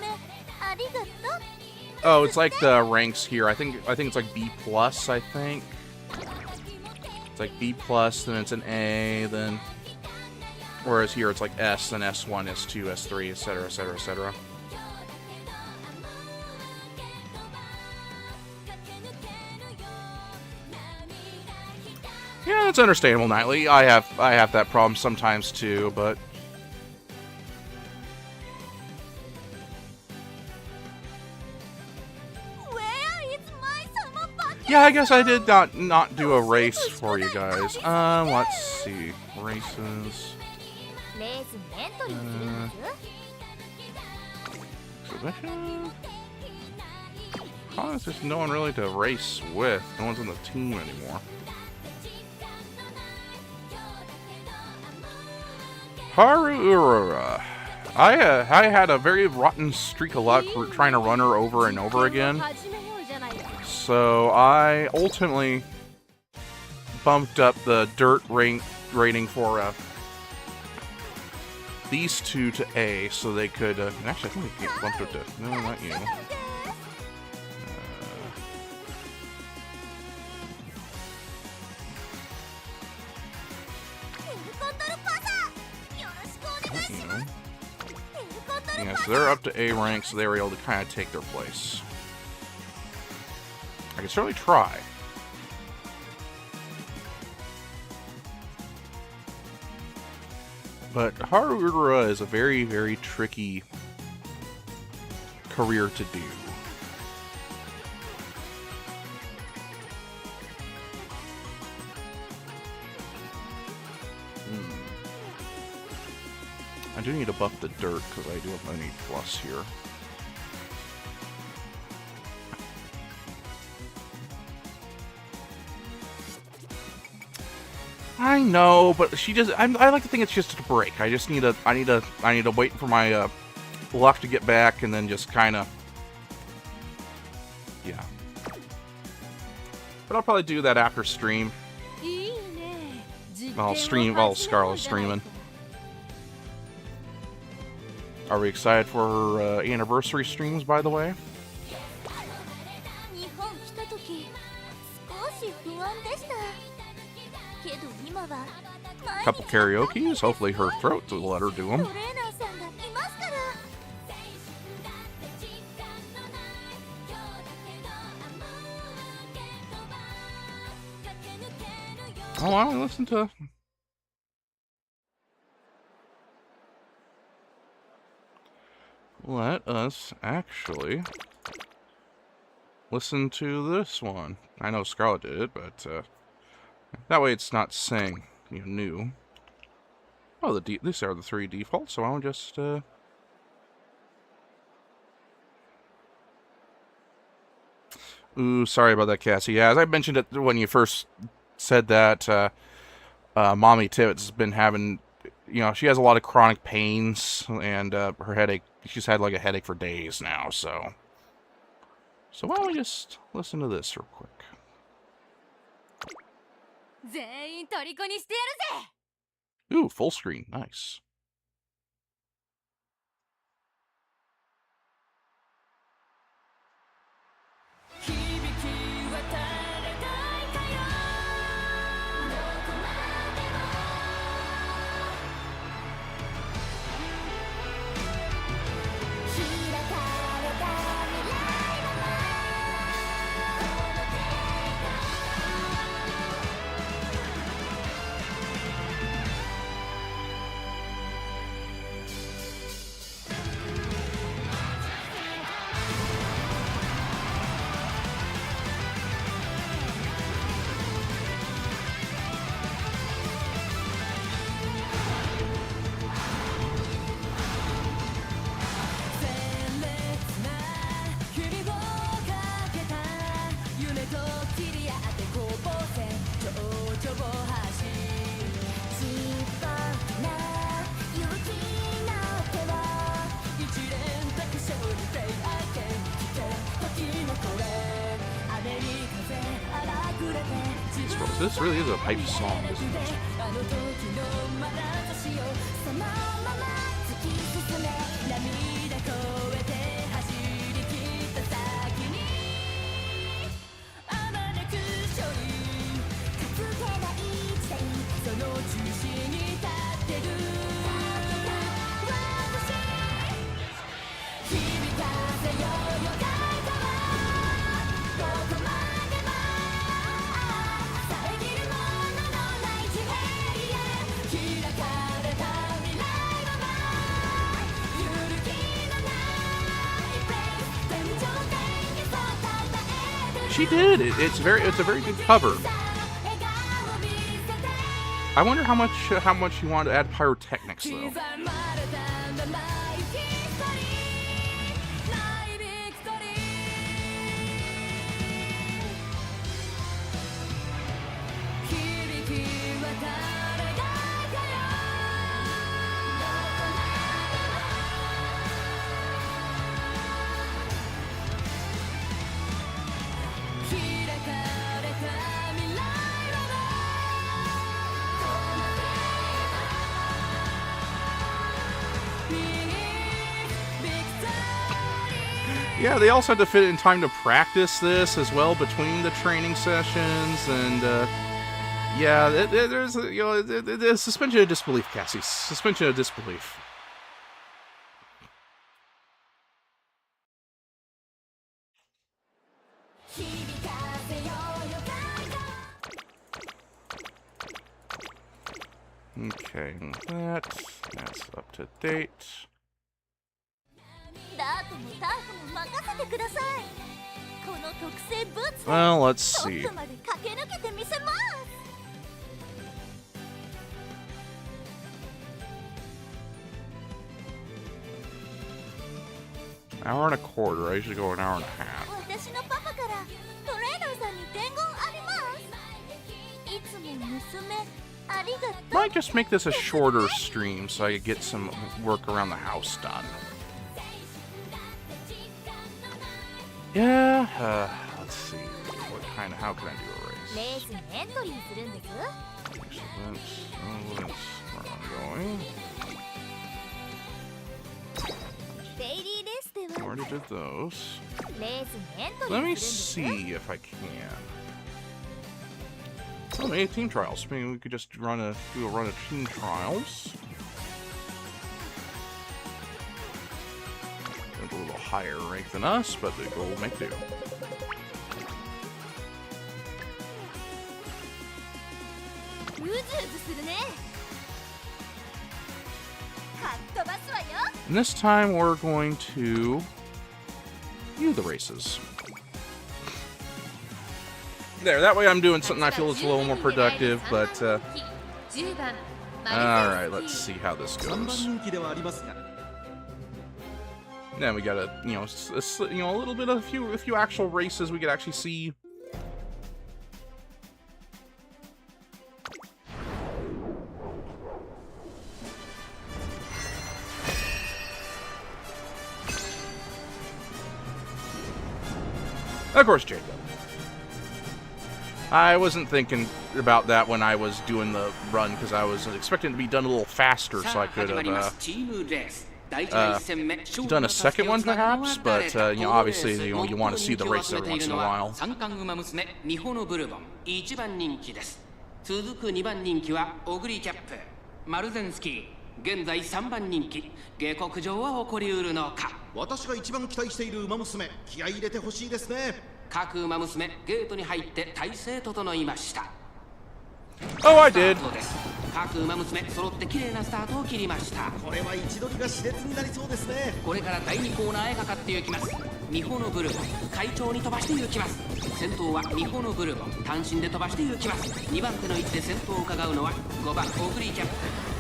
oh, it's like the ranks here. I think it's like B plus. I think it's like B plus, then it's an A, then whereas here it's like S, then S1, S2, S3, etc., etc., etc. Yeah, that's understandable, Knightley. I have that problem sometimes too, but yeah, I guess I did not do a race for you guys. Let's see. Races. Exhibition? Oh, there's just no one really to race with. No one's on the team anymore. Haru Urara. I had a very rotten streak of luck for trying to run her over and over again. So I ultimately bumped up the dirt rating for these two to A, so they could. Actually, I think they get bumped up to. No, not you. Yeah, so they're up to A rank, so they were able to kind of take their place. I can certainly try. But Harura is a very, very tricky career to do. I do need to buff the dirt because I do have an 8 plus here. I know, but she just I like to think it's just a break. I just need to I need to wait for my luck to get back and then just kind of yeah. But I'll probably do that after stream. I'll stream while Scarlet's streaming. Are we excited for her anniversary streams, by the way? 日本来た時少し不安でしたけど今は Couple karaoke's. Hopefully her throat will let her do ト them. レーナーさんがいますから Oh, why don't we listen to... Let us actually listen to this one. I know Scarlet did it, but that way it's not saying new. Oh, these are the 3 defaults, so I'll just Ooh, sorry about that, Cassie. Yeah, as I mentioned it when you first said that, Mommy Tibbets has been having, she has a lot of chronic pains, and her headache, she's had like a headache for days now, so why don't we just listen to this real quick. 全員虜にしてやるぜ Ooh, full screen, nice. 'This really is a hype song, isn't it? あの時の眼差しをそのまま突き進め涙越えて走り切った先にあまねく勝利かつてない地点その中心に立ってる私響かせようよ大川どこまでも遮るもののない地平へ開かれた未来は揺るぎのないプレイ天井天気そうたえる She did. It's a very good cover. I wonder how much you want to add pyrotechnics though. 刻まれたんだマイヒストリーマイビクトリー響き渡れ誰かよどこまでも開かれた未来は Yeah, they also had to fit in time to practice this as well between the training sessions, and yeah, there's the suspension of disbelief, Cassie. Suspension of disbelief. Okay. Okay, that's up to date. ダートもターフも任せてください。この特製ブーツで Well, let's ト see. ップまで駆け抜けてみせます。 Hour and a quarter. I usually go an hour and a half. 私のパパからトレーナーさんに伝言あります。いつも娘ありがとう。 Might just make this a shorter stream so I could get some work around the house done. Yeah, let's see. How can I do a レ race? ースにエントリーするんです。 Events, we're ongoing. デイリーレースでは Already did those. レースにエント Let リ me ーするんです。 see if I can. Oh, maybe team trials. Maybe we could just do a run of team trials. A little higher rank than us, but the goal make do. うずうずするね。かっ飛ばすわよ。 And this time we're going to view the races. There, that way I'm doing something I feel is a little more productive, but alright, let's see how this 3番 goes. 人気ではありますが Then we got a a little bit of a few actual races we could actually see. Of course, Jacob. I wasn't thinking about that when I was doing the run because I was expecting it to be done a little faster, so I could have done a second one perhaps. But obviously, you want to see the race every once in a while. 三冠馬娘ミホノブルボン1番人気です。続く2番人気はオグリキャップマルゼンスキー。現在3番人気下克上は起こりうるのか。私が一番期待している馬娘、気合い入れてほしいですね。各馬娘ゲートに入って体勢整いました。 Oh, I did. スタートです。各馬娘揃って綺麗なスタートを切りました。これは位置取りが熾烈になりそうですね。これから第2コーナーへかかっていきます。ミホノブルボン快調に飛ばしていきます。先頭はミホノブルボン単身で飛ばしていきます。2番手の位置で先頭を伺うのは5番オグリーキャッ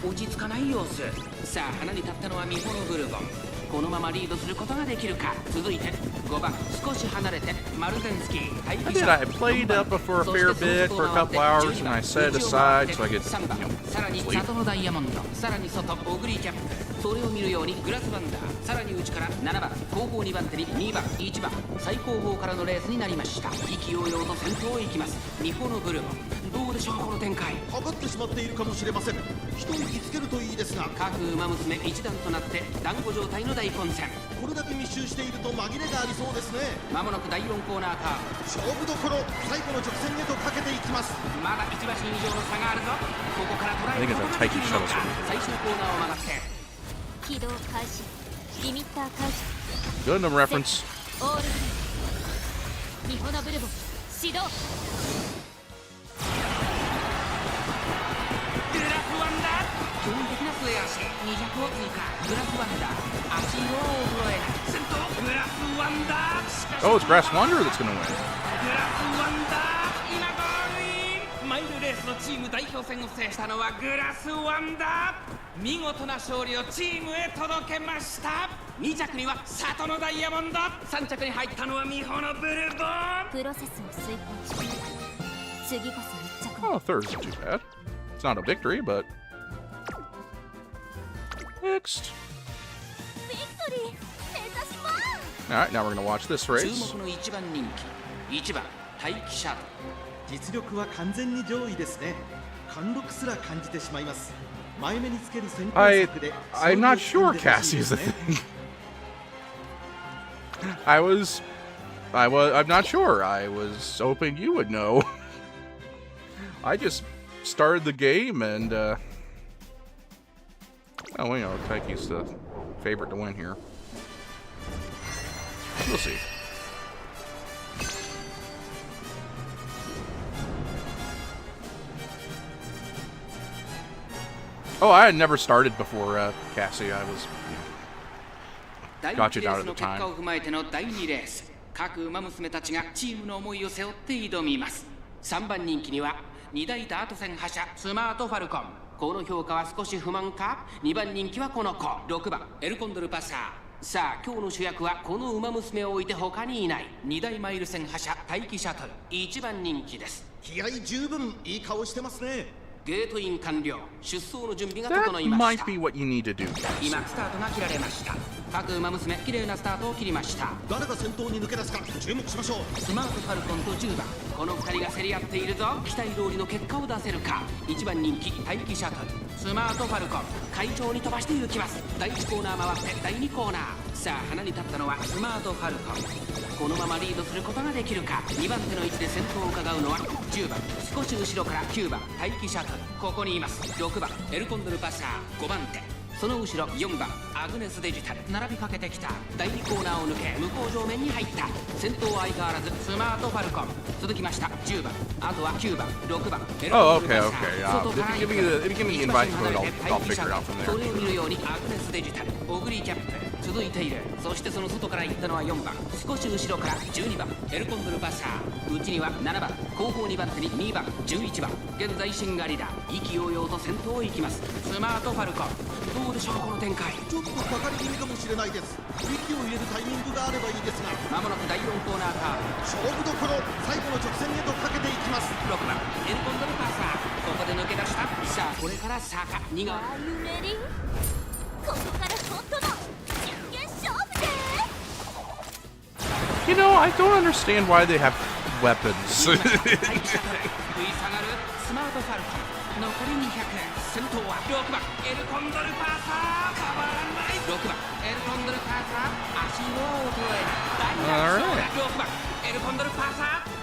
プ。落ち着かない様子。さあ花に立ったのはミホノブルボン。このままリードすることができるか。続いて5番少し離れてマルゼンスキー。 I did. I played up for a fair bit for a couple hours, and I set it aside so I could, さらに sleep. 里のダイヤモンド、さらに外オグリーキャップ、それを見るようにグラスバンダー、さらに内から7番後方2番手に2番1番最後方からのレースになりました。意気揚々と先頭へ行きますミホノブルボン。どうでしょうこの展開。かかってしまっているかもしれません。一息つけるといいですが、各馬娘一段となって団子状態の大混戦。これだけ密集していると紛れがありそうですね。まもなく第4コーナーカー勝負どころ、最後の直線へとかけていきます。ブ。まだ1馬身以上の差があるぞ。ここから捉えることができるのか。最終コーナーを曲がって起動開始。リミッター開始。 Gundam reference. オールグリーン。ミホノブルボン始動。グラフワンダー驚異的な末足200を追加。グラフワンダー足色は衰えない。先頭グラフワンダー。しかし Oh, it's Grass Wanderer that's gonna win. グラフワンダー今ゴールイン。マイルレースのチーム代表戦を制したのはグラスワンダー。見事な勝利をチームへ届けました。2着には里のダイヤモンド、3着に入ったのはミホノブルボン。プロセスを遂行中。次こそ1着。 Oh, third isn't too bad. It's not a victory, but next. ビクトリー目指します。 All right, now we're gonna watch this 注 race. 目の1番人気1番待機シャドウ。実力は完全に上位ですね。貫禄すら感じてしまいます。前目につける先行策で I'm not sure 勝利を掴んでほしい Cassie で is す the ね thing. I'm not sure. I was hoping you would know. I just started the game and, oh, Taiki's the favorite to win here. We'll see. Oh, I had never started before Cassie. I was 第 Got 1 you レ down ー at ス the の結 time. 果を踏まえての第2レース、各馬娘たちがチームの思いを背負って挑みます。3番人気には2大ダート戦覇者スマートファルコン。この評価は少し不満か。2番人気はこの子、6番エルコンドルパサー。さあ今日の主役はこの馬娘を置いて他にいない2大マイル戦覇者待機シャトル、1番人気です。気合十分いい顔してますね。ゲートイン完了、出走の準備が That 整いまし might た。 be what you need to do, Cassie. 今スタートが切られました。各馬娘綺麗なスタートを切りました。誰が先頭に抜け出すか注目しましょう。スマートファルコンと10番、この2人が競り合っているぞ。期待通りの結果を出せるか。1番人気待機シャトル、スマートファルコン、快調に飛ばして行きます。第1コーナー回って第2コーナー。さあ花に立ったのはスマートファルコン。このままリードすることができるか。2番手の位置で先頭を伺うのは10番、少し後ろから9番待機シャトル、ここにいます。6番エルコンドルパサー、5番手、その後ろ4番アグネスデジタル、並びかけてきた。第2コーナーを抜け向こう上面に入った。先頭は相変わらずスマートファルコン。続きました10番、あとは9番6番エルコ Oh, ンドル okay, パサ okay. ー。外から If you give me the invite code, I'll figure it out from そ there. れを見るようにアグネスデジタル、オグリーキャップ続いている。そしてその外から行ったのは4番、少し後ろから12番エルコンドルパサー。内には7番、後方2番手に2番11番。現在シンガリラ意気揚々と先頭を行きます。スマートファルコン、どうでしょうこの展開。ちょっとかかり気味かもしれないです。息を入れるタイミングがあればいいですが、まもなく第4コーナーターン。勝負どころ最後の直線へとかけていきます。6番エルコンドルパサー、ここで抜け出した。さあこれから坂2があゆめりん、ここから本当の真剣勝負で You know, I don't understand why they have weapons. 食い下がるスマートファルコン。残り200、先頭は6番エルコンドルパサー、変わらない。6番エルコンドルパサー、足の衰えない大逆走だ。6番エルコンドルパサー、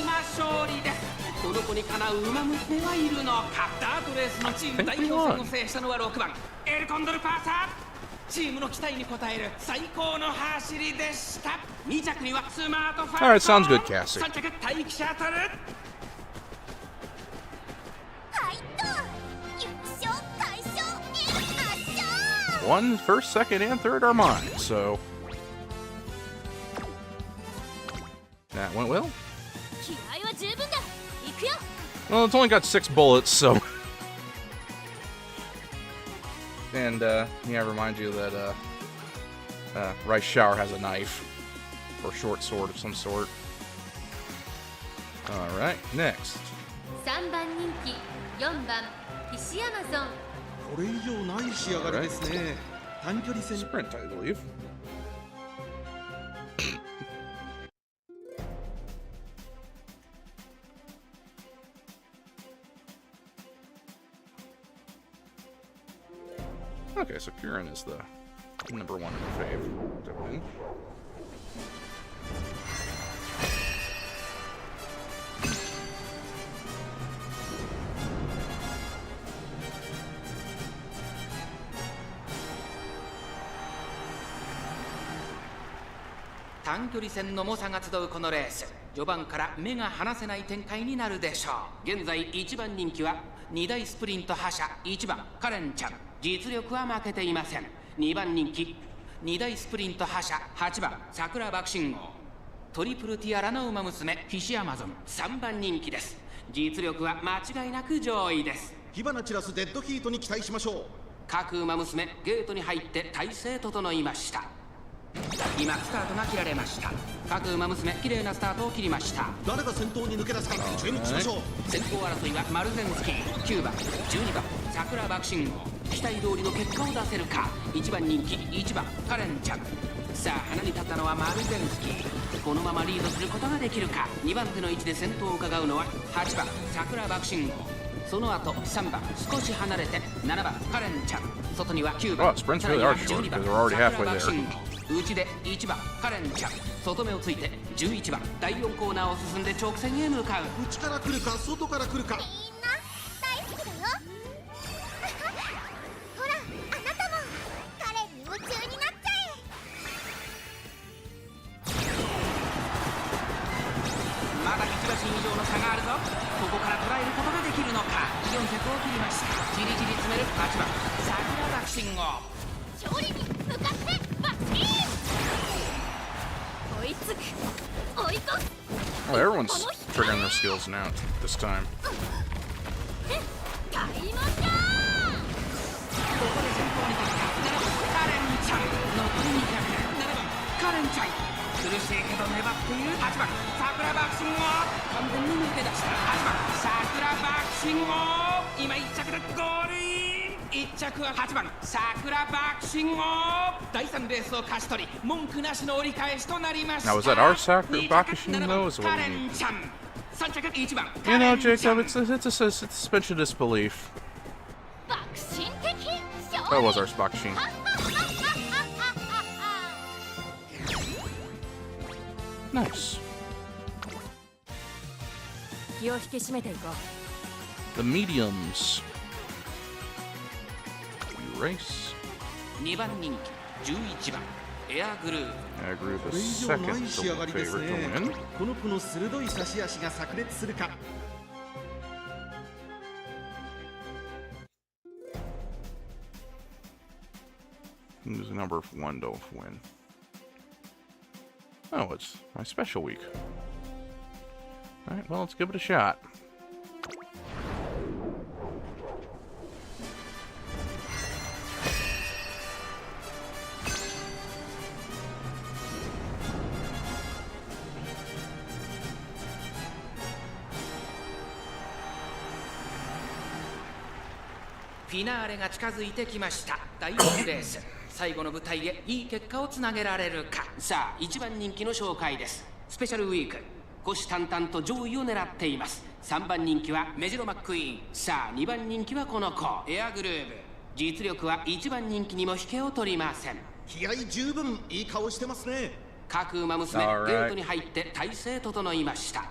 今勝利です。この子にかなう馬娘はいるのか。ダートレースのチーム代表戦を制したのは6番エルコンドルパサー。チームの期待に応える最高の走りでした。2着にはスマートファルコン。 Alright, sounds good, Cassie. 3着待機シャトル。はいと優勝快勝圧勝。 One, first, second, and third are mine, so that went well. 気合は十分だ。行くよ。 Well, it's only got 6 bullets, so. And yeah, remind you that Rice Shower has a knife or short sword of some sort. All right, next. 3番人気4番ヒシアマゾン。これ以上ない仕上がりですね。短距離戦 Sprint, I believe. Okay, so Kieran is the number 1 in the fave to win.「短距離戦の猛者が集うこのレース、序盤から目が離せない展開になるでしょう。現在1番人気は2大スプリント覇者1番カレンちゃん。実力は負けていません。2番人気2大スプリント覇者8番桜爆信号。トリプルティアラの馬娘ヒシアマゾン3番人気です。実力は間違いなく上位です。火花散らすデッドヒートに期待しましょう。各馬娘ゲートに入って体勢整いました。今スタートが切られました。各馬娘綺麗なスタートを切りました。誰が先頭に抜け出すか注目しましょう。先頭争いはマルゼンスキー9番12番桜爆信号。期待通りの結果を出せるか。1番人気1番カレンちゃん。さあ花に立ったのはマルゼンスキー。このままリードすることができるか。2番手の位置で先頭を伺うのは8番桜爆信号。その後3番少し離れて7番カレンちゃん。外には9番 Oh, sprints really are short because they're already halfway there. 内で1番カレンちゃん。外目をついて11番第4コーナーを進んで直線へ向かう。内から来るか外から来るか。みんな大好きだよ。ほらあなたも彼に夢中になっちゃえ。まだ1馬身以上の差があるぞ。ここから捉えることができるののか。400を切りました。じりじり詰める8番桜爆信号。勝利に向かってバッチリ。追いつく、追い越す。 Oh, everyone's triggering their skills now this time. 開幕だ。ここで先頭に立った7番カレンちゃん。残り200。7番カレンちゃん。苦しいけど粘っている8番桜爆信号。完全に抜け出した8番桜爆信号。今1着でゴールイン。1着は8番桜爆信号。第3レースを勝ち取り文句なしの折り返しとなりました。 Now, was that our Sakura Bakushin, though? Is what カ we レ need. ンちゃん。3着1番 You know, Jacob, it's a suspension of disbelief. 爆心的 That was our Bakushin. Nice. 気を引き締めていこう。 The mediums. Race. 2番人気11番エアグルー。 I agree こ with れ the 以上ない second 仕上がりです favorite ね to win. この子の鋭い差し足が炸裂するか。 Who's the number one to win? Oh, it's my special week. Alright, well, let's give it a shot.「フィナーレが近づいてきました。第4レース最後の舞台へいい結果をつなげられるか。さあ1番人気の紹介です。スペシャルウィーク虎視眈々と上位を狙っています。3番人気はメジロマックイーン。さあ2番人気はこの子エアグルーヴ。実力は1番人気にも引けを取りません。気合十分いい顔してますね。各馬娘 Alright. ゲートに入って体勢整いました。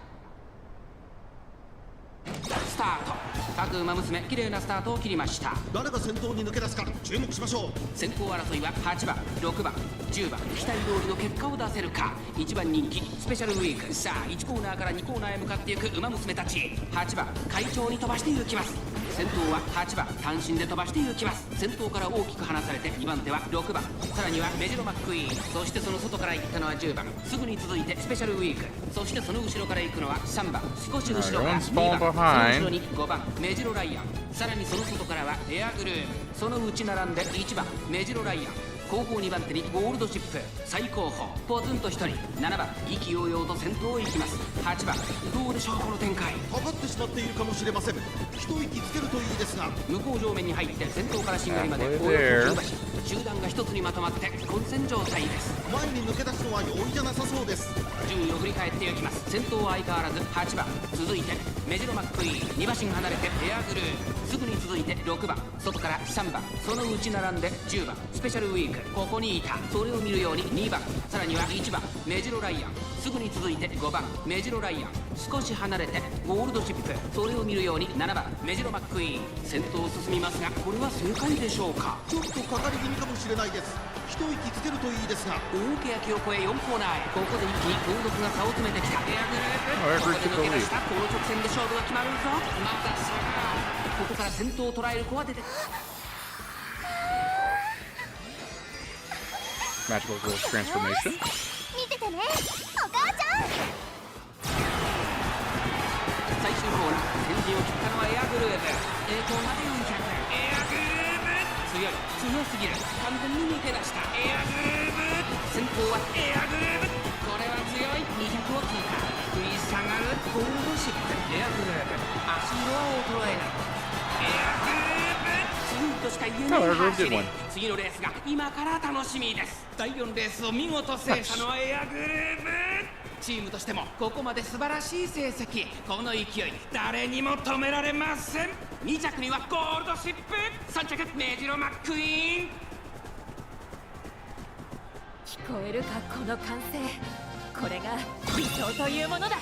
スタート。各馬娘綺麗なスタートを切りました。誰が先頭に抜け出すか注目しましょう。先行争いは8番6番10番期待通りの結果を出せるか。1番人気スペシャルウィーク。さあ1コーナーから2コーナーへ向かっていく馬娘たち。8番快調に飛ばして行きます。先頭は8番単身で飛ばして行きます。先頭から大きく離されて2番手は6番さらにはメジロマックイーン。そしてその外から行ったのは10番。すぐに続いてスペシャルウィーク。そしてその後ろから行くのは3番少し後ろから2番。その後ろに5番メジロライアン。さらにその外からはエアグルーム。その内並んで1番メジロライアン。後方2番手にゴールドシップ。最後方ポツンと1人7番意気揚々と先頭を行きます。8番どうでしょうこの展開。かかってしまっているかもしれません。一息つけるといいですが。向こう上面に入って先頭からしんがりまで Halfway およ there. そ10馬身。集団が一つにまとまって混戦状態です。前に抜け出すのは容易じゃなさそうです。順位を振り返っていきます。先頭は相変わらず8番。続いてメジロマックイーン2馬身離れてエアグルー。すぐに続いて6番外から3番。その内並んで10番スペシャルウィーク。ここにいた。それを見るように2番さらには1番メジロライアン。すぐに続いて5番メジロライアン。少し離れてゴールドチップ。それを見るように7番メジロマックイーン。先頭を進みますがこれは正解でしょうか。ちょっとかかり気味かもしれないです。一息つけるといいですが。大欅を越え4コーナーへ。ここで一気に後続が差を詰めてきたエアグループ。ここで抜け出したこの直線で勝負が決まるぞ。また差がここから先頭を捉える子は出て Magical Girl's transformation. 見ててねお母ちゃん。最終コーナー先陣を切ったのはエアグループ。栄光まで400。エアグループ強い強すぎる。完全に抜け出したエアグループ。先頭はエアグループ。これは強い200を通過。食い下がるゴールドシップ。エアグループ足色は衰えない。エアグループ強いとしか言えない走り。次のレースが今から楽しみです。第4レースを見事制したのはエアグループ。チームとしてもここまで素晴らしい成績。この勢い誰にも止められません。2着にはゴールドシップ。3着メジロマックイーン。聞こえるかこの歓声。これが理想というものだ。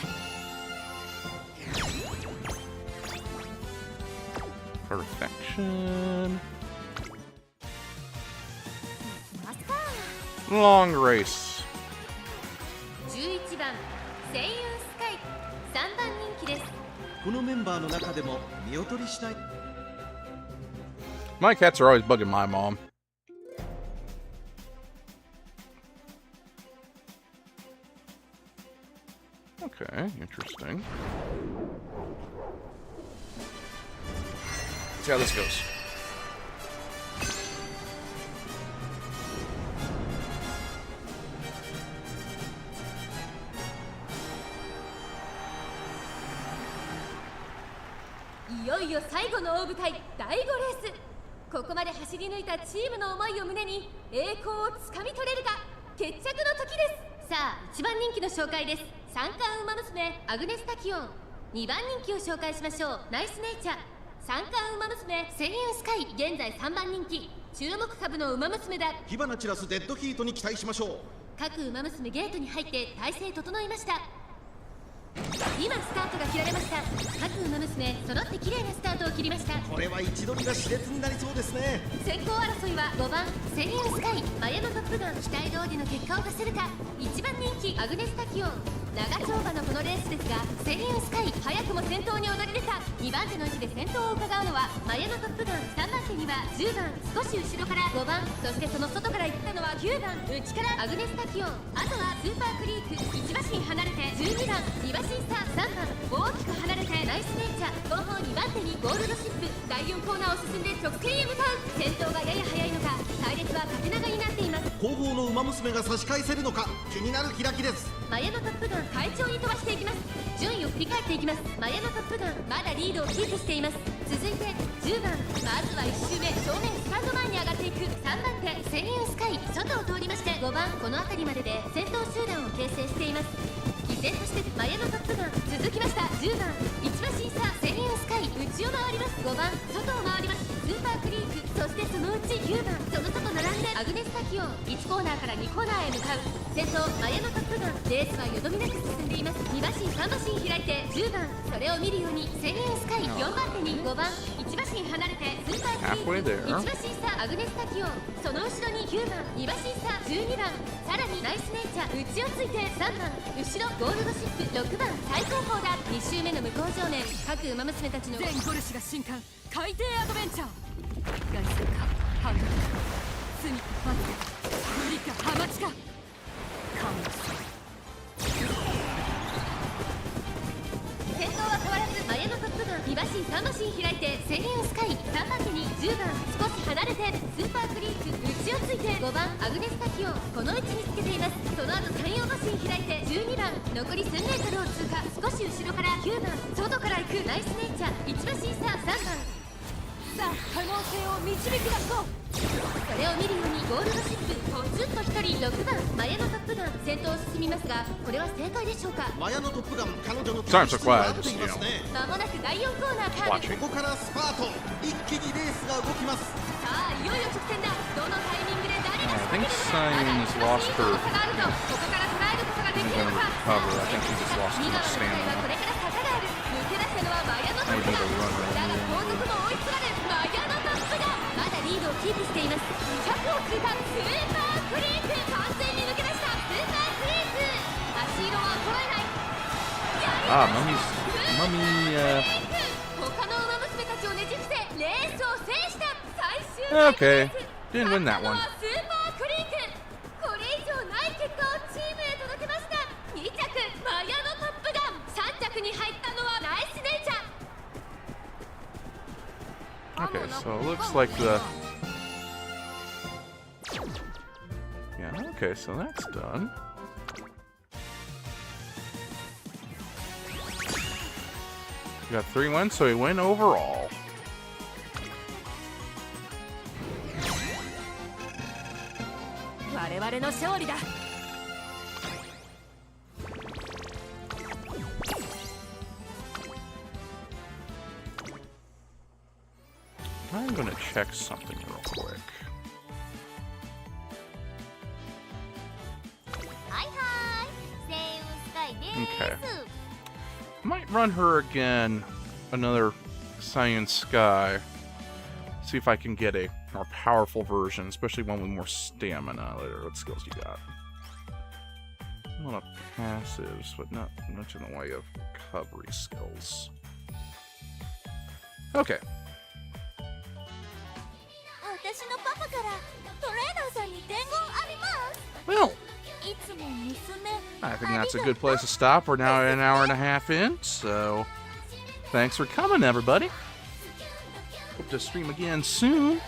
Perfection. ますか。 Long race. 11番セイユンスカイ3番人気です。このメンバーの中でも見劣りしない。 My cats are always bugging my mom. Okay, interesting. Let's see how this goes. Iよいよ最後の大舞台第5レース。ここまで走り抜いたチームの思いを胸に栄光をつかみ取れるか決着の時です。さあ1番人気の紹介です。三冠馬娘アグネスタキオン。2番人気を紹介しましょう。ナイスネイチャー。三冠馬娘セリウンスカイ、現在3番人気。注目株の馬娘だ。火花散らすデッドヒートに期待しましょう。各馬娘ゲートに入って体勢整いました。今スタートが切られました。各馬娘揃って綺麗なスタートを切りました。これは位置取りが熾烈になりそうですね。先行争いは5番セリウンスカイ、マヤのトップガン。期待通りの結果を出せるか。1番人気アグネスタキオン。長丁場のこのレースですが、セリウンスカイ早くも先頭に躍り出た。2番手の位置で先頭を伺うのはマヤのトップガン。3番手には10番、少し後ろから5番、そしてその外から行ったのは9番、内からアグネスタキオン。あとはスーパークリーク。1馬身離れて12番、2馬身差3番、大きく離れてナイスネイチャー。後方2番手にゴールドシップ。第4コーナーを進んで直線へ向かう。先頭がやや速いのか隊列は縦長になっています。後方の馬娘が差し返せるのか気になる開きです。マヤのトップガン快調に飛ばしていきます。順位を振り返っていきます。マヤのトップガンまだリードをキープしています。続いて10番、まずは1周目正面スタート前に上がっていく3番手セリウンスカイ。外を通りまして5番、この辺りまでで先頭集団を形成しています。依然としてマヤのトップガン続きました。10番、1馬身差セリウンスカイ。内を回ります。5番、外を回ります。スーパークリーク。そしてそのうち9番、その外並んでアグネスタキオン。1コーナーから2コーナーへ向かう。先頭マヤのトップガン。レースはよどみなく進んでいます。2馬身3馬身開いて10番、それを見るようにセリウンスカイ。4番手に5番、1馬身離れてスーパークリーク。1馬身差アグネスタキオン。その後ろに9番、2馬身差12番、さらにナイスネイチャー。内をついて3番、後ろゴールドシップ6番、最高峰だ。2周目の向こう正面、各馬娘たちの全ゴルシュが新刊海底アドベンチャー。外線かハンドルかスミかバックか無理かハマチかカモス。先頭は変わらずマヤのトップガン。2馬身3馬身開いてセリウンスカイ。3番手に10番、少し離れてスーパークリーク。内をついて5番、アグネスタキオン。この位置につけています。その後3、4馬身開いて12番、残り1000メートルを通過。少し後ろから9番、外から行くナイスネイチャー。1馬身差3番。さあ可能性を導き出そう。それを見るようにゴールドシップポツンと1人6番、マヤのトップガン。先頭を進みますがこれは正解でしょうか。マヤのトップガン彼女の Sorry, 気 so 質に合 quiet. っていますね。まもなく第4コーナーカーブ。ここからスパート。一気にレースが動きます。さあいよいよ直線だ。どのタイミングで誰が I think Simon's lost her. 差があるとここから捉えることができるのか。 Recover. I think she just lost 2 too 番 much の戦いはこ stamina. れから坂がある。抜け出したのはマヤのトップガン。だが後続も追いつられマヤのトップガンまだリードをキープしています。200を通過。スーパークリーク完全に抜け出した。スーパークリーク足色は衰えない。 Ah, mummy. 他の馬娘たちをねじ伏せレースを制した。最終回 Okay, didn't win that one. スーパークリーク。これ以上ない結果をチームへ届けました。2着マヤのトップガン。3着に入ったのはナイスネイチャー。 Okay, so it looks like the... Yeah, okay, so that's done. We got 3 wins, so we win overall. I'm gonna check something real quick. はいはいセイウンスカイです。 Might run her again, another Cyan Sky. See if I can get a more powerful version, especially one with more stamina. Later, what skills you got? A lot of passives, but not much in the way of recovery skills. Okay. 私のパパからトレーナーさんに伝言あります。 Well, いつも娘 I think that's a good place to stop. We're now an hour and a half in, so thanks for coming, everybody. Hope to stream again soon.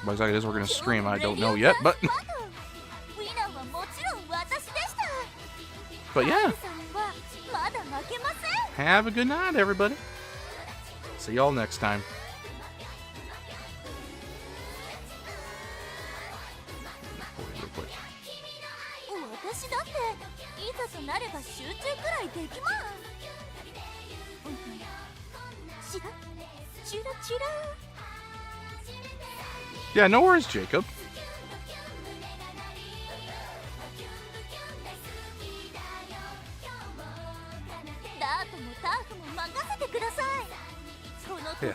What exactly it is we're going to stream, I don't know yet, but ウィナーはもちろん私でした。 but yeah, さんはまだ負けません。 have a good night, everybody. See y'all next time. 私だっていざとなれば集中くらいできます。チラチラチラ。 Yeah, no worries, Jacob. ダートもターフも任せてください。この Yeah,